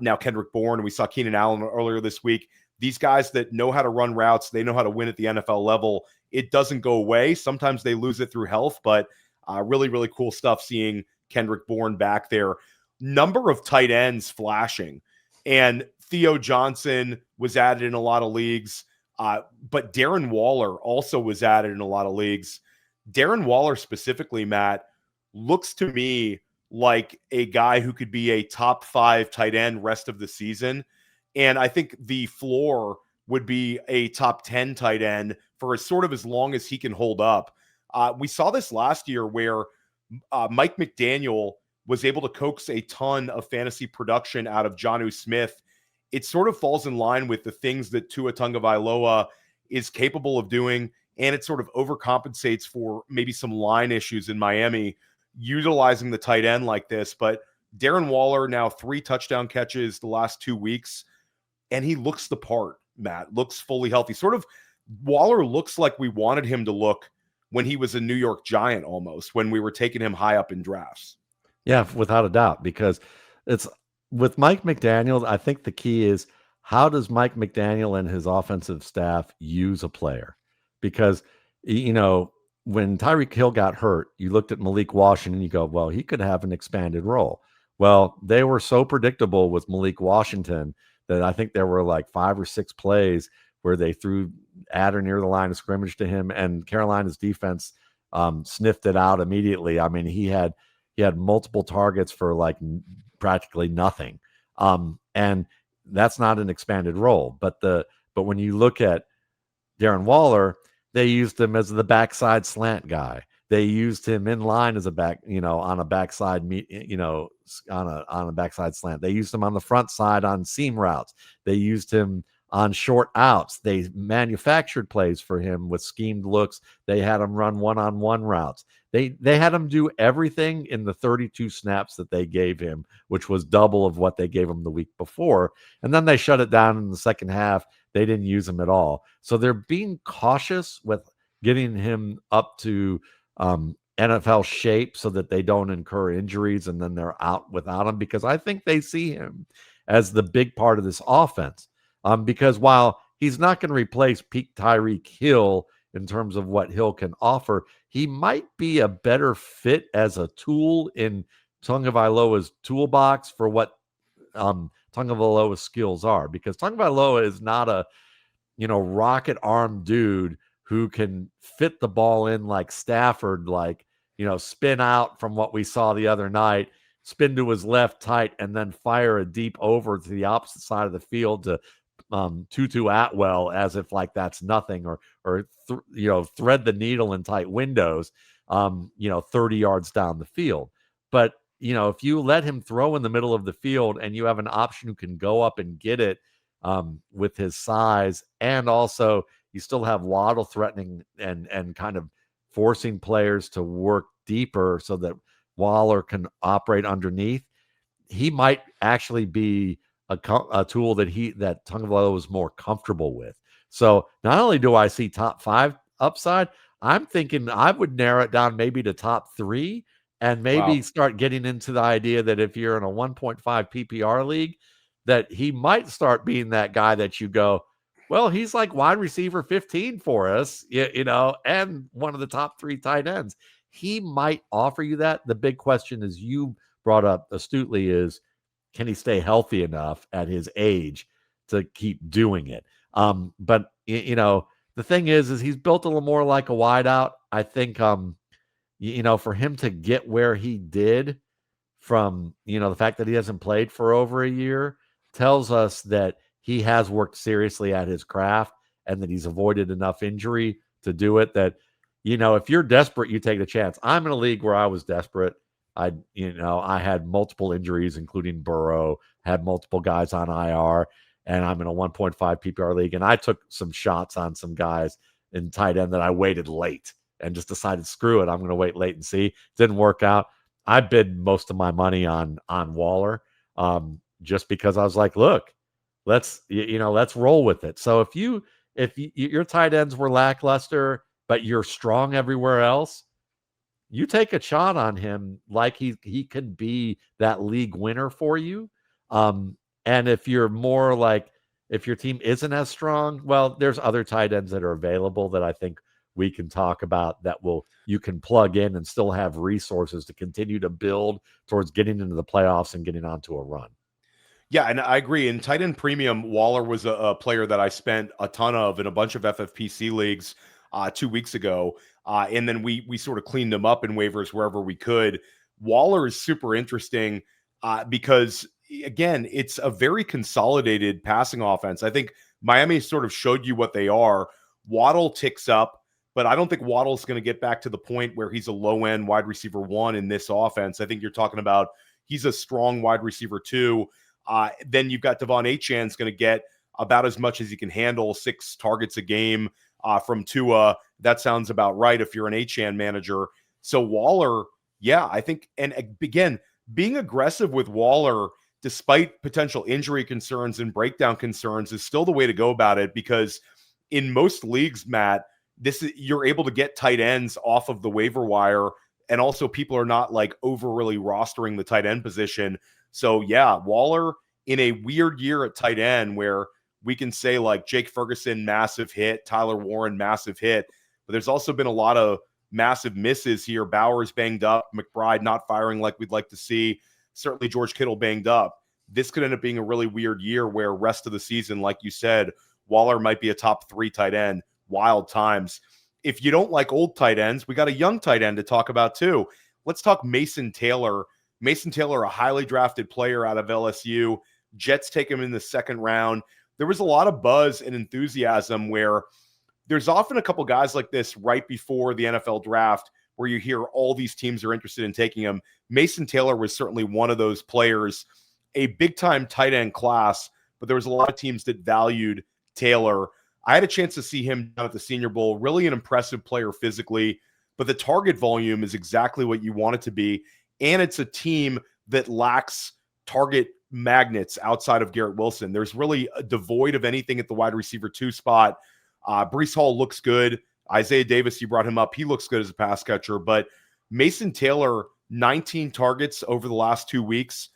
now Kendrick Bourne, and we saw Keenan Allen earlier this week. These guys that know how to run routes, they know how to win at the NFL level. It doesn't go away. Sometimes they lose it through health, but really, really cool stuff seeing Kendrick Bourne back there. Number of tight ends flashing. And Theo Johnson was added in a lot of leagues, but Darren Waller also was added in a lot of leagues. Darren Waller specifically, Matt, looks to me like a guy who could be a top 5 tight end rest of the season. And I think the floor would be a top 10 tight end for as long as he can hold up. We saw this last year where Mike McDaniel was able to coax a ton of fantasy production out of Jonnu Smith. It sort of falls in line with the things that Tua Tagovailoa is capable of doing, and it sort of overcompensates for maybe some line issues in Miami, utilizing the tight end like this. But Darren Waller, now 3 touchdown catches the last 2 weeks, and he looks the part, Matt, looks fully healthy. Waller looks like we wanted him to look when he was a New York Giant almost, when we were taking him high up in drafts. Yeah, without a doubt, because it's with Mike McDaniel, I think the key is, how does Mike McDaniel and his offensive staff use a player? Because, when Tyreek Hill got hurt, you looked at Malik Washington, you go, well, he could have an expanded role. Well, they were so predictable with Malik Washington that I think there were like 5 or 6 plays where they threw at or near the line of scrimmage to him, and Carolina's defense sniffed it out immediately. I mean, he had multiple targets for like practically nothing. And that's not an expanded role. But when you look at Darren Waller, they used him as the backside slant guy. They used him in line as a back, on a backside, on a backside slant. They used him on the front side on seam routes. They used him on short outs. They manufactured plays for him with schemed looks. They had him run one-on-one routes. They had him do everything in the 32 snaps that they gave him, which was double of what they gave him the week before. And then they shut it down in the second half. They didn't use him at all. So they're being cautious with getting him up to NFL shape so that they don't incur injuries and then they're out without him, because I think they see him as the big part of this offense. Because while he's not going to replace peak Tyreek Hill in terms of what Hill can offer, he might be a better fit as a tool in Tagovailoa's toolbox for what Tagovailoa's skills are. Because Tagovailoa is not a rocket arm dude who can fit the ball in like Stafford, like spin out from what we saw the other night, spin to his left tight, and then fire a deep over to the opposite side of the field to Tutu Atwell as if like that's nothing, or thread the needle in tight windows 30 yards down the field. But if you let him throw in the middle of the field and you have an option who can go up and get it with his size, and also you still have Waddle threatening and kind of forcing players to work deeper so that Waller can operate underneath, he might actually be a tool that Tagovailoa was more comfortable with. So not only do I see top 5 upside, I'm thinking I would narrow it down maybe to top 3 and maybe start getting into the idea that if you're in a 1.5 PPR league, that he might start being that guy that you go, well, he's like wide receiver 15 for us, and one of the top 3 tight ends. He might offer you that. The big question, as you brought up astutely, is can he stay healthy enough at his age to keep doing it? But the thing is he's built a little more like a wideout. I think, for him to get where he did from, the fact that he hasn't played for over a year tells us that he has worked seriously at his craft and that he's avoided enough injury to do it. That, if you're desperate, you take the chance. I'm in a league where I was desperate. I had multiple injuries, including Burrow, had multiple guys on IR, and I'm in a 1.5 PPR league. And I took some shots on some guys in tight end that I waited late and just decided, screw it, I'm going to wait late and see. Didn't work out. I bid most of my money on Waller, just because I was like, look, let's roll with it. So if your tight ends were lackluster, but you're strong everywhere else, you take a shot on him like he could be that league winner for you. And if you're more like, if your team isn't as strong, well, there's other tight ends that are available that I think we can talk about that you can plug in and still have resources to continue to build towards getting into the playoffs and getting onto a run. Yeah, and I agree. In tight end premium, Waller was a player that I spent a ton of in a bunch of FFPC leagues 2 weeks ago. And then we sort of cleaned them up in waivers wherever we could. Waller is super interesting because, again, it's a very consolidated passing offense. I think Miami sort of showed you what they are. Waddle ticks up, but I don't think Waddle's going to get back to the point where he's a low-end wide receiver 1 in this offense. I think you're talking about he's a strong wide receiver 2. Then you've got Devon Achane's going to get about as much as he can handle, 6 targets a game from Tua. That sounds about right if you're an Achane manager. So Waller, yeah, I think, and again, being aggressive with Waller, despite potential injury concerns and breakdown concerns, is still the way to go about it, because in most leagues, Matt, you're able to get tight ends off of the waiver wire, and also people are not like overly rostering the tight end position. So yeah, Waller in a weird year at tight end where we can say like Jake Ferguson, massive hit, Tyler Warren, massive hit, but there's also been a lot of massive misses here. Bowers banged up, McBride not firing like we'd like to see, certainly George Kittle banged up. This could end up being a really weird year where rest of the season, like you said, Waller might be a top 3 tight end. Wild times. If you don't like old tight ends, we got a young tight end to talk about too. Let's talk Mason Taylor. Mason Taylor, a highly drafted player out of LSU. Jets take him in the 2nd round. There was a lot of buzz and enthusiasm where there's often a couple guys like this right before the NFL draft where you hear all these teams are interested in taking him. Mason Taylor was certainly one of those players, a big-time tight end class, but there was a lot of teams that valued Taylor. I had a chance to see him down at the Senior Bowl, really an impressive player physically, but the target volume is exactly what you want it to be. And it's a team that lacks target magnets outside of Garrett Wilson. There's really a devoid of anything at the wide receiver 2 spot. Breece Hall looks good. Isaiah Davis, you brought him up. He looks good as a pass catcher, but Mason Taylor, 19 targets over the last 2 weeks.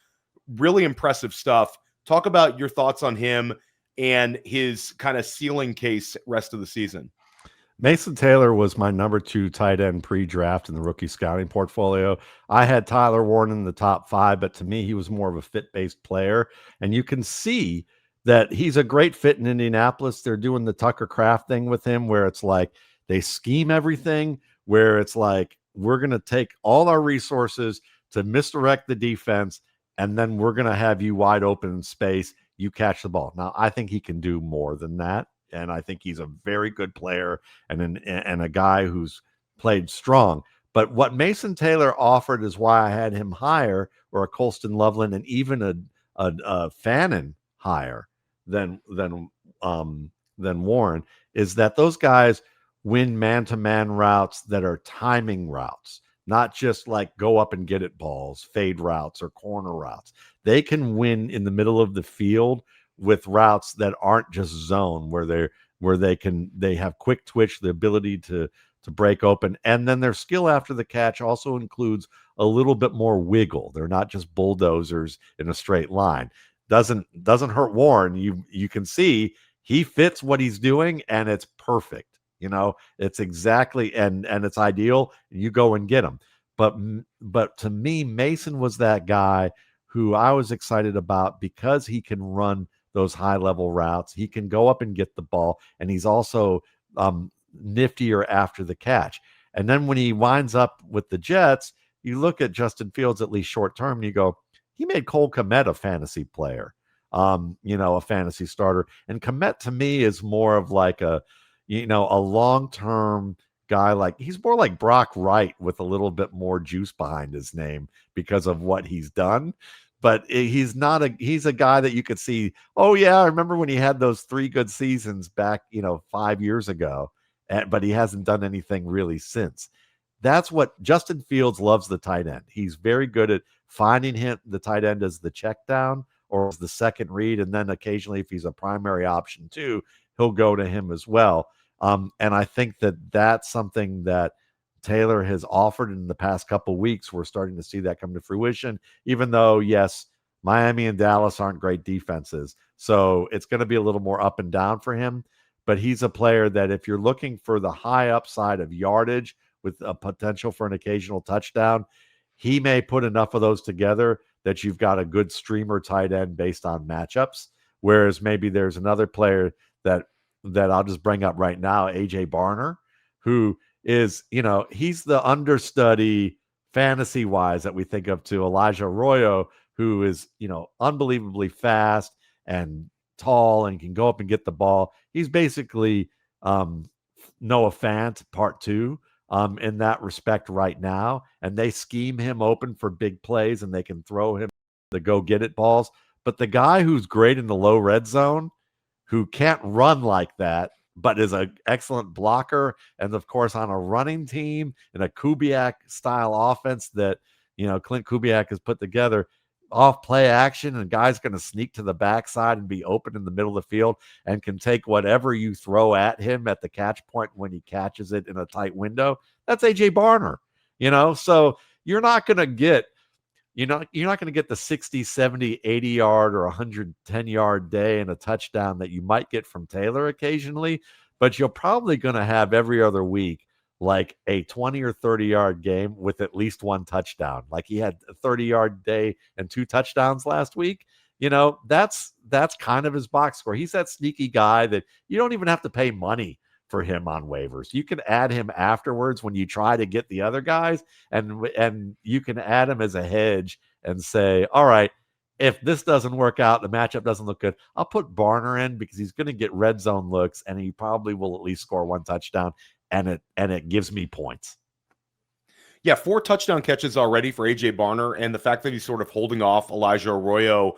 Really impressive stuff. Talk about your thoughts on him and his kind of ceiling case rest of the season. Mason Taylor was my number 2 tight end pre-draft in the rookie scouting portfolio. I had Tyler Warren in the top 5, but to me, he was more of a fit-based player. And you can see that he's a great fit in Indianapolis. They're doing the Tucker Kraft thing with him where it's like they scheme everything, where it's like, we're going to take all our resources to misdirect the defense, and then we're going to have you wide open in space. You catch the ball. Now, I think he can do more than that. And I think he's a very good player and a guy who's played strong. But what Mason Taylor offered is why I had him higher, or a Colston Loveland, and even a Fannin higher than Warren, is that those guys win man-to-man routes that are timing routes, not just like go up and get it balls, fade routes, or corner routes. They can win in the middle of the field with routes that aren't just zone, where they have quick twitch, the ability to break open, and then their skill after the catch also includes a little bit more wiggle. They're not just bulldozers in a straight line. Doesn't hurt Warren. You can see he fits what he's doing, and it's perfect. It's exactly and it's ideal. You go and get him. But to me, Mason was that guy who I was excited about because he can run those high-level routes. He can go up and get the ball, and he's also niftier after the catch. And then when he winds up with the Jets, you look at Justin Fields, at least short-term, and you go, he made Cole Kmet a fantasy player, a fantasy starter. And Kmet, to me, is more of like a long-term guy. He's more like Brock Wright with a little bit more juice behind his name because of what he's done. But he's a guy that you could see, oh yeah, I remember when he had those 3 good seasons back, 5 years ago, but he hasn't done anything really since. That's what Justin Fields loves, the tight end. He's very good at finding the tight end as the check down or as the second read. And then occasionally, if he's a primary option too, he'll go to him as well. And I think that's something that Taylor has offered in the past couple of weeks. We're starting to see that come to fruition, even though, yes, Miami and Dallas aren't great defenses. So it's going to be a little more up and down for him. But he's a player that if you're looking for the high upside of yardage with a potential for an occasional touchdown, he may put enough of those together that you've got a good streamer tight end based on matchups. Whereas maybe there's another player that I'll just bring up right now, AJ Barner, who is, he's the understudy fantasy wise that we think of to Elijah Arroyo, who is, unbelievably fast and tall and can go up and get the ball. He's basically Noah Fant part 2 in that respect right now. And they scheme him open for big plays and they can throw him the go get it balls. But the guy who's great in the low red zone, who can't run like that, but is an excellent blocker, and of course on a running team in a Kubiak style offense that Clint Kubiak has put together, off play action, and guy's going to sneak to the backside and be open in the middle of the field and can take whatever you throw at him at the catch point when he catches it in a tight window. That's AJ Barner. So you're not going to get you're not going to get the 60, 70, 80 yard or 110 yard day and a touchdown that you might get from Taylor occasionally, but you're probably going to have every other week like a 20 or 30 yard game with at least 1 touchdown. Like he had a 30-yard day and 2 touchdowns last week. That's kind of his box score. He's that sneaky guy that you don't even have to pay money for him on waivers. You can add him afterwards when you try to get the other guys, and you can add him as a hedge and say, all right, if this doesn't work out, the matchup doesn't look good, I'll put Barner in because he's going to get red zone looks and he probably will at least score 1 touchdown, and it gives me points. Yeah, 4 touchdown catches already for AJ Barner, and the fact that he's sort of holding off Elijah Arroyo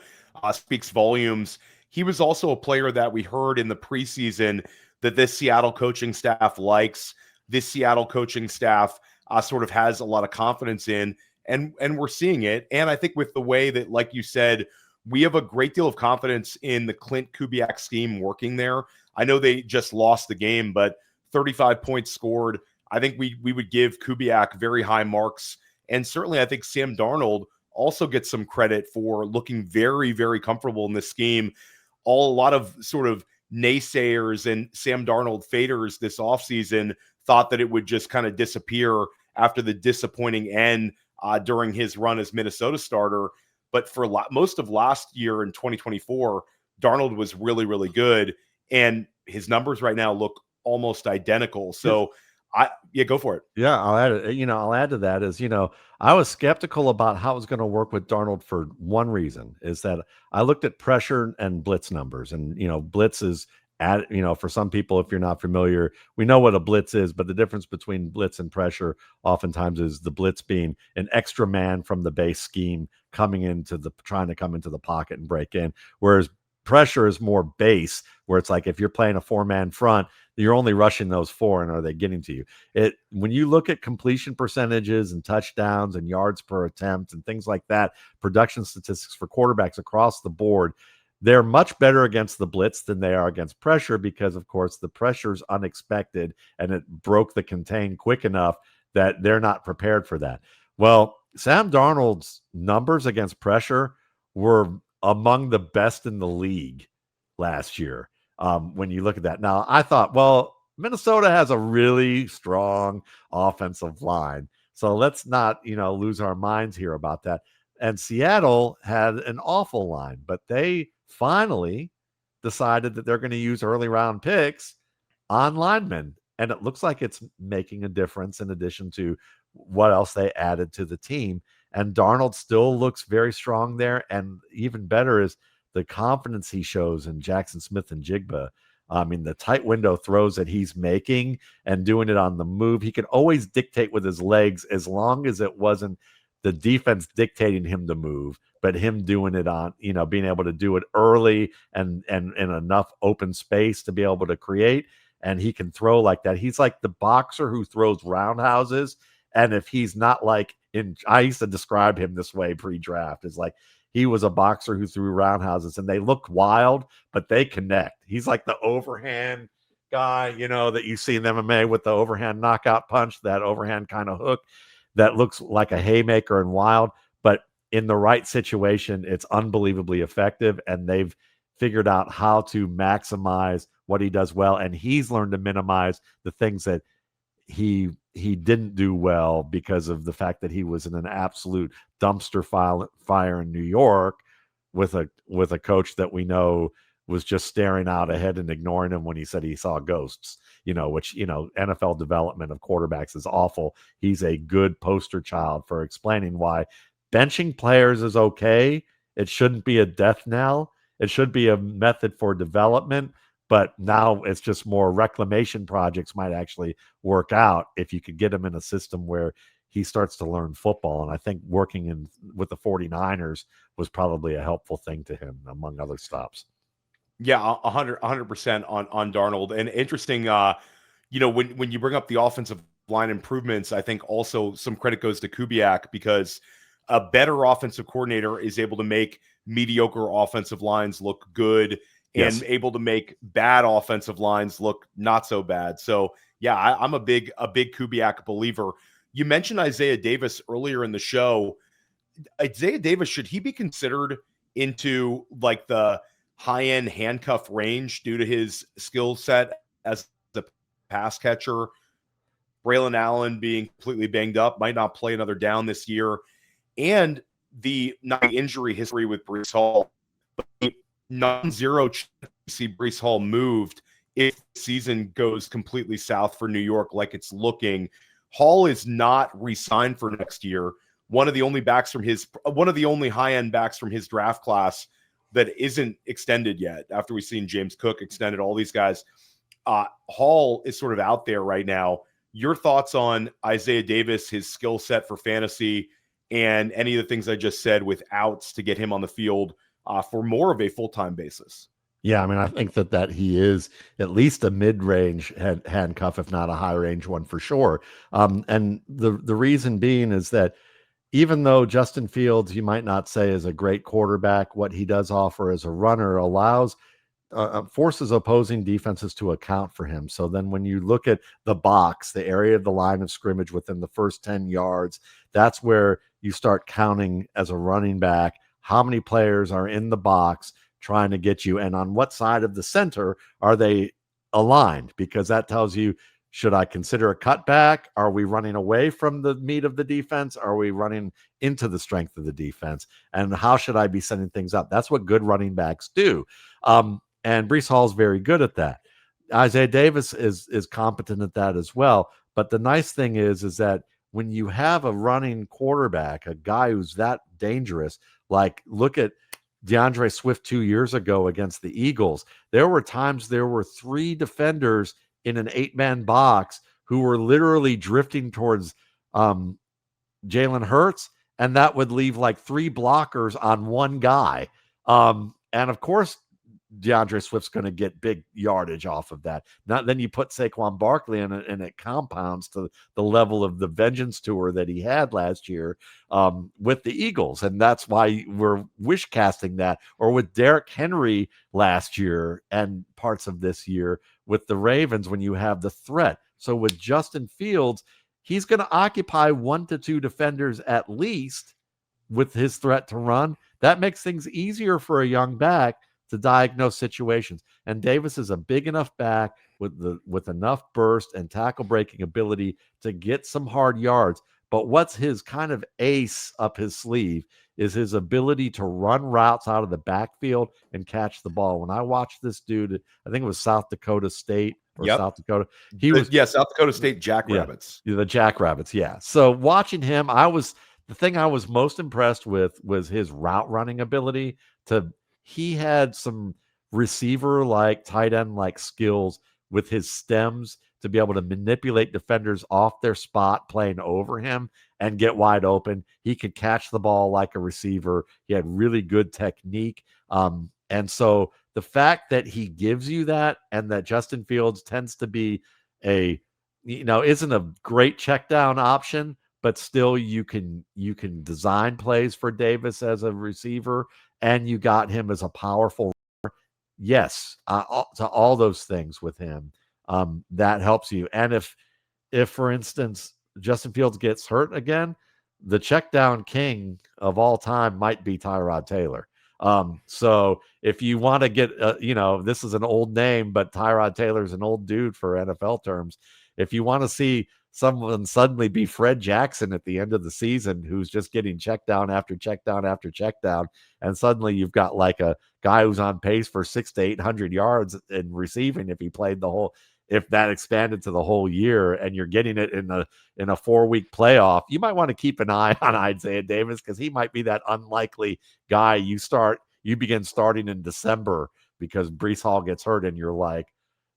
speaks volumes. he was also a player that we heard in the preseason that this Seattle coaching staff likes. This Seattle coaching staff sort of has a lot of confidence in, and we're seeing it. And I think with the way that, like you said, we have a great deal of confidence in the Clint Kubiak scheme working there. I know they just lost the game, but 35 points scored. I think we would give Kubiak very high marks. And certainly I think Sam Darnold also gets some credit for looking very, very comfortable in this scheme. A lot of sort of naysayers and Sam Darnold faders this offseason thought that it would just kind of disappear after the disappointing end during his run as Minnesota starter. But for most of last year in 2024, Darnold was really, really good. And his numbers right now look almost identical. So go for it. Yeah, I'll add to that is, I was skeptical about how it was going to work with Darnold for one reason, is that I looked at pressure and blitz numbers, and, blitz is for some people, if you're not familiar, we know what a blitz is, but the difference between blitz and pressure oftentimes is the blitz being an extra man from the base scheme trying to come into the pocket and break in. Whereas pressure is more base, where it's like if you're playing a 4-man front, you're only rushing those 4, and are they getting to you? When you look at completion percentages and touchdowns and yards per attempt and things like that, production statistics for quarterbacks across the board, they're much better against the blitz than they are against pressure, because of course the pressure's unexpected and it broke the contain quick enough that they're not prepared for that. Well, Sam Darnold's numbers against pressure were among the best in the league last year. When you look at that. Now, I thought, well, Minnesota has a really strong offensive line, so let's not, lose our minds here about that. And Seattle had an awful line, but they finally decided that they're going to use early round picks on linemen, and it looks like it's making a difference in addition to what else they added to the team. And Darnold still looks very strong there, and even better is the confidence he shows in Jackson Smith and Jigba. I mean, the tight window throws that he's making and doing it on the move. He can always dictate with his legs, as long as it wasn't the defense dictating him to move, but him doing it on, being able to do it early and in enough open space to be able to create. And he can throw like that. He's like the boxer who throws roundhouses. And if he's not I used to describe him this way pre-draft, is like, he was a boxer who threw roundhouses, and they look wild, but they connect. He's like the overhand guy, that you see in MMA with the overhand knockout punch, that overhand kind of hook that looks like a haymaker and wild, but in the right situation, it's unbelievably effective. And they've figured out how to maximize what he does well. And he's learned to minimize the things that he didn't do well because of the fact that he was in an absolute dumpster fire in New York with a coach that we know was just staring out ahead and ignoring him when he said he saw ghosts, which, NFL development of quarterbacks is awful. He's a good poster child for explaining why benching players is okay. It shouldn't be a death knell. It should be a method for development. But now it's just more reclamation projects might actually work out if you could get him in a system where he starts to learn football. And I think working with the 49ers was probably a helpful thing to him, among other stops. Yeah, 100% on Darnold. And interesting, when you bring up the offensive line improvements, I think also some credit goes to Kubiak, because a better offensive coordinator is able to make mediocre offensive lines look good. Yes. And able to make bad offensive lines look not so bad. So yeah, I'm a big Kubiak believer. You mentioned Isaiah Davis earlier in the show. Isaiah Davis, should he be considered into like the high-end handcuff range due to his skill set as the pass catcher? Braylon Allen being completely banged up, might not play another down this year, and the injury history with Breece Hall. But non-zero see Breece Hall moved if the season goes completely south for New York like it's looking. Hall is not re-signed for next year. One of the only high-end backs from his draft class that isn't extended yet, after we've seen James Cook extended, all these guys. Hall is sort of out there right now. Your thoughts on Isaiah Davis, his skill set for fantasy, and any of the things I just said with outs to get him on the field for more of a full-time basis? Yeah, I mean, I think that he is at least a mid-range handcuff, if not a high-range one for sure. And the reason being is that even though Justin Fields, you might not say is a great quarterback, what he does offer as a runner allows forces opposing defenses to account for him. So then when you look at the box, the area of the line of scrimmage within the first 10 yards, that's where you start counting as a running back how many players are in the box trying to get you, and on what side of the center are they aligned, because that tells you, should I consider a cutback? Are we running away from the meat of the defense? Are we running into the strength of the defense? And how should I be setting things up? That's what good running backs do. And Breece Hall is very good at that. Isaiah Davis is competent at that as well. But the nice thing is that when you have a running quarterback, a guy who's that dangerous, like look at DeAndre Swift 2 years ago against the Eagles, there were times there were 3 defenders in an 8-man box who were literally drifting towards Jalen Hurts, and that would leave like 3 blockers on one guy. And of course, DeAndre Swift's going to get big yardage off of that. Then you put Saquon Barkley in it, and it compounds to the level of the vengeance tour that he had last year with the Eagles. And that's why we're wish casting that. Or with Derrick Henry last year and parts of this year with the Ravens when you have the threat. So with Justin Fields, he's going to occupy 1 to 2 defenders at least with his threat to run. That makes things easier for a young back to diagnose situations. And Davis is a big enough back with enough burst and tackle breaking ability to get some hard yards. But what's his kind of ace up his sleeve is his ability to run routes out of the backfield and catch the ball. When I watched this dude, I think it was South Dakota State or South Dakota. South Dakota State Jackrabbits. Yeah, the Jackrabbits, yeah. So watching him, the thing I was most impressed with was his route running ability. He had some receiver like tight end like skills with his stems to be able to manipulate defenders off their spot playing over him and get wide open. He could catch the ball like a receiver. He had really good technique. And so the fact that he gives you that, and that Justin Fields tends to be isn't a great check down option, but still you can design plays for Davis as a receiver, and you got him as a powerful runner. Yes, to all those things with him, that helps you. And if for instance Justin Fields gets hurt again, the check down king of all time might be Tyrod Taylor. So if you want to get, this is an old name, but Tyrod Taylor's an old dude for NFL terms. If you want to see someone suddenly be Fred Jackson at the end of the season, who's just getting check down after check down after check down, and suddenly you've got like a guy who's on pace for 600 to 800 yards in receiving if that expanded to the whole year, and you're getting it in a 4-week playoff, you might want to keep an eye on Isaiah Davis, because he might be that unlikely guy you begin starting in December because Breece Hall gets hurt, and you're like,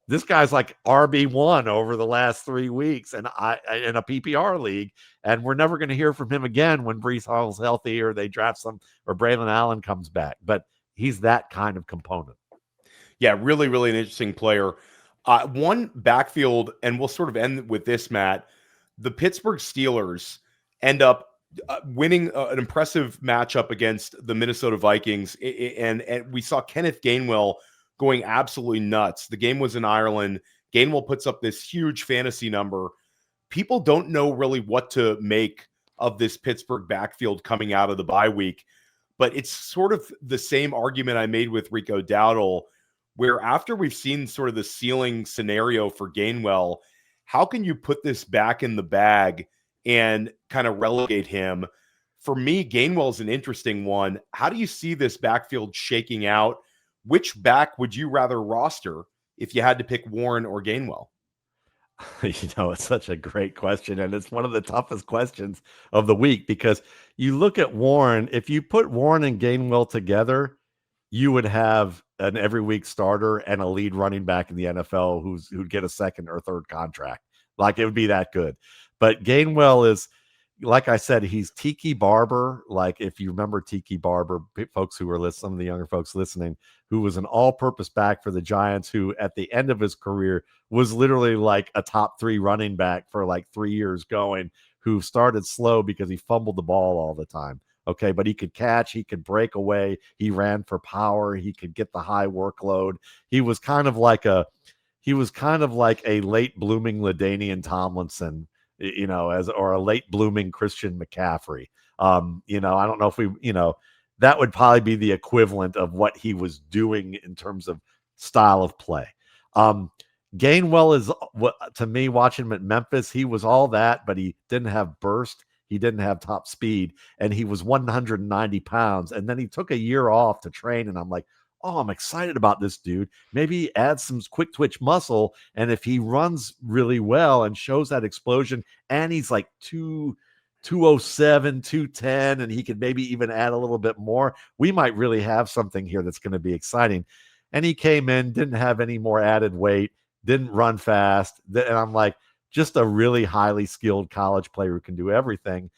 this guy's like RB1 over the last 3 weeks, and in a PPR league, and we're never going to hear from him again when Breece Hall's healthy or they draft or Braylon Allen comes back. But he's that kind of component. Yeah, really, really an interesting player. One backfield, and we'll sort of end with this, Matt. The Pittsburgh Steelers end up winning an impressive matchup against the Minnesota Vikings, and we saw Kenneth Gainwell going absolutely nuts. The game was in Ireland. Gainwell puts up this huge fantasy number. People don't know really what to make of this Pittsburgh backfield coming out of the bye week, but it's sort of the same argument I made with Rico Dowdle, where after we've seen sort of the ceiling scenario for Gainwell, how can you put this back in the bag and kind of relegate him? For me, Gainwell is an interesting one. How do you see this backfield shaking out? Which back would you rather roster if you had to pick Warren or Gainwell? It's such a great question, and it's one of the toughest questions of the week, because you look at Warren. If you put Warren and Gainwell together, you would have an every week starter and a lead running back in the NFL who'd get a second or third contract. Like, it would be that good. But Gainwell like I said, he's Tiki Barber. Like if you remember Tiki Barber, folks who were some of the younger folks listening, who was an all-purpose back for the Giants, who at the end of his career was literally like a top 3 running back for like 3 years going, who started slow because he fumbled the ball all the time. Okay, but he could catch, he could break away, he ran for power, he could get the high workload. He was kind of like a late blooming LaDainian Tomlinson, or a late blooming Christian McCaffrey. I don't know if that would probably be the equivalent of what he was doing in terms of style of play. Gainwell is, to me, watching him at Memphis, he was all that, but he didn't have burst. He didn't have top speed, and he was 190 pounds. And then he took a year off to train, and I'm like, oh, I'm excited about this dude. Maybe he adds some quick twitch muscle, and if he runs really well and shows that explosion, and he's like 207, 210, and he could maybe even add a little bit more, we might really have something here that's going to be exciting. And he came in, didn't have any more added weight, didn't run fast. And I'm like, just a really highly skilled college player who can do everything.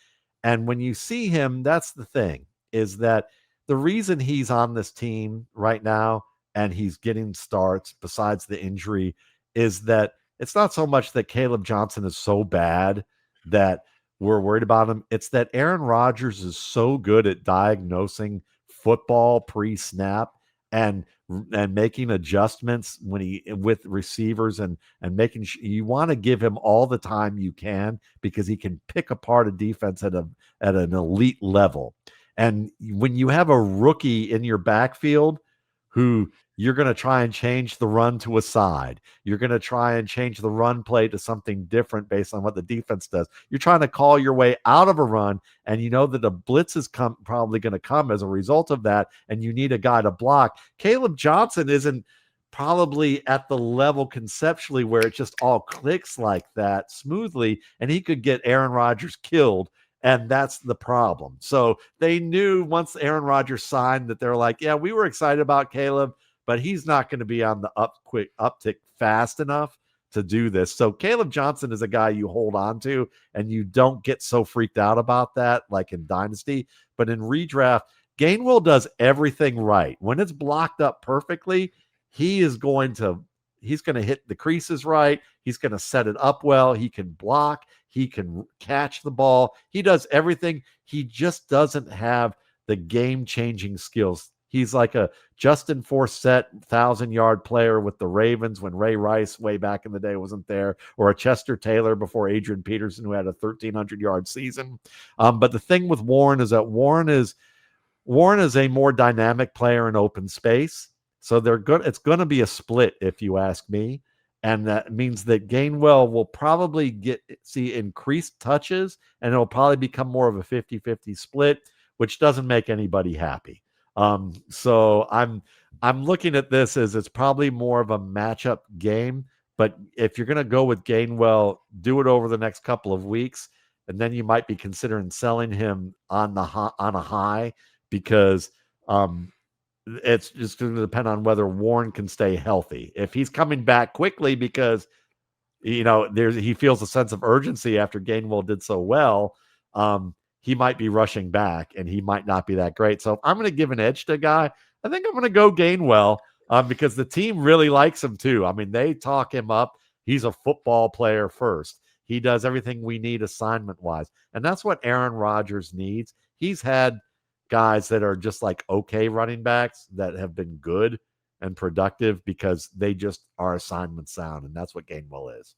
And when you see him, that's the thing, is that the reason he's on this team right now and he's getting starts besides the injury is that it's not so much that Caleb Johnson is so bad that we're worried about him. It's that Aaron Rodgers is so good at diagnosing football pre-snap and making adjustments with receivers and making you want to give him all the time you can, because he can pick apart a defense at an elite level. And when you have a rookie in your backfield who you're going to try and change the run to a side, you're going to try and change the run play to something different based on what the defense does. You're trying to call your way out of a run, and you know that a blitz is probably going to come as a result of that, and you need a guy to block. Caleb Johnson isn't probably at the level conceptually where it just all clicks like that smoothly, and he could get Aaron Rodgers killed. And that's the problem. So they knew once Aaron Rodgers signed that they're like, yeah, we were excited about Caleb, but he's not going to be on the uptick fast enough to do this. So Caleb Johnson is a guy you hold on to, and you don't get so freaked out about that like in Dynasty. But in redraft, Gainwell does everything right. When it's blocked up perfectly, he's going to hit the creases right. He's going to set it up well. He can block. He can catch the ball. He does everything. He just doesn't have the game-changing skills. He's like a Justin Forsett 1,000-yard player with the Ravens when Ray Rice way back in the day wasn't there, or a Chester Taylor before Adrian Peterson who had a 1,300-yard season. But the thing with Warren is that Warren is a more dynamic player in open space. So it's going to be a split, if you ask me. And that means that Gainwell will probably see increased touches, and it'll probably become more of a 50-50 split, which doesn't make anybody happy. So I'm looking at this as it's probably more of a matchup game. But if you're going to go with Gainwell, do it over the next couple of weeks, and then you might be considering selling him on a high, because it's just going to depend on whether Warren can stay healthy. If he's coming back quickly because, he feels a sense of urgency after Gainwell did so well, he might be rushing back and he might not be that great. So if I'm going to give an edge to a guy, I think I'm going to go Gainwell because the team really likes him too. I mean, they talk him up. He's a football player first. He does everything we need assignment-wise. And that's what Aaron Rodgers needs. He's had guys that are just like okay running backs that have been good and productive because they just are assignment sound, and that's what Gainwell is.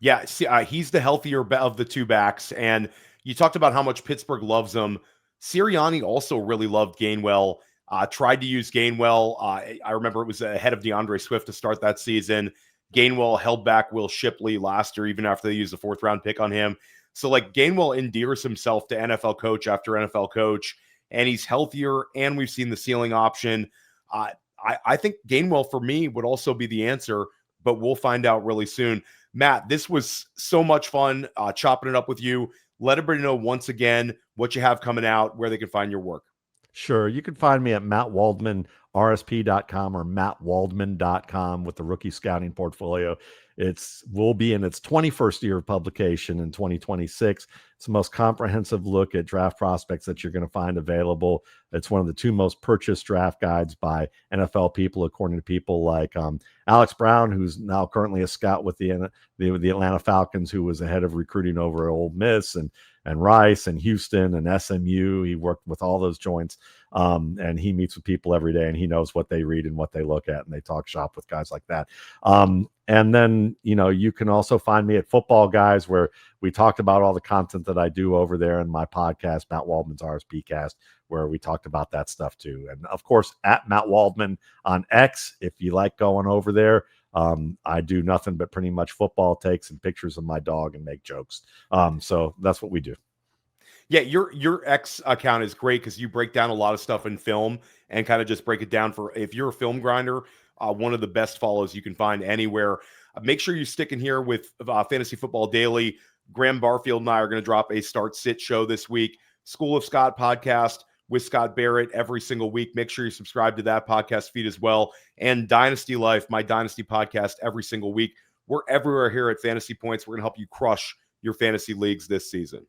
Yeah, see, he's the healthier of the two backs, and you talked about how much Pittsburgh loves him. Sirianni also really loved Gainwell, tried to use Gainwell. I remember it was ahead of DeAndre Swift to start that season. Gainwell held back Will Shipley last year, even after they used a 4th-round pick on him. So, like, Gainwell endears himself to NFL coach after NFL coach, and he's healthier, and we've seen the ceiling option. I think Gainwell, for me, would also be the answer, but we'll find out really soon. Matt, this was so much fun chopping it up with you. Let everybody know once again what you have coming out, where they can find your work. Sure. You can find me at Matt Waldman rsp.com or mattwaldman.com with the rookie scouting portfolio. Will be in its 21st year of publication in 2026. It's the most comprehensive look at draft prospects that you're going to find available. It's one of the 2 most purchased draft guides by NFL people, according to people like Alex Brown, who's now currently a scout with the Atlanta Falcons, who was the head of recruiting over at Ole Miss, and Rice and Houston and SMU. He worked with all those joints, and he meets with people every day, and he knows what they read and what they look at, and they talk shop with guys like that. And then, you can also find me at Football Guys, where we talked about all the content that I do over there in my podcast, Matt Waldman's RSP Cast, where we talked about that stuff too. And of course, at Matt Waldman on X, if you like going over there. I do nothing but pretty much football takes and pictures of my dog and make jokes. So that's what we do. Yeah, your X account is great because you break down a lot of stuff in film and kind of just break it down for, if you're a film grinder, one of the best follows you can find anywhere. Make sure you stick in here with Fantasy Football Daily. Graham Barfield and I are going to drop a Start Sit show this week. School of Scott podcast with Scott Barrett every single week. Make sure you subscribe to that podcast feed as well. And Dynasty Life, my Dynasty podcast, every single week. We're everywhere here at Fantasy Points. We're going to help you crush your fantasy leagues this season.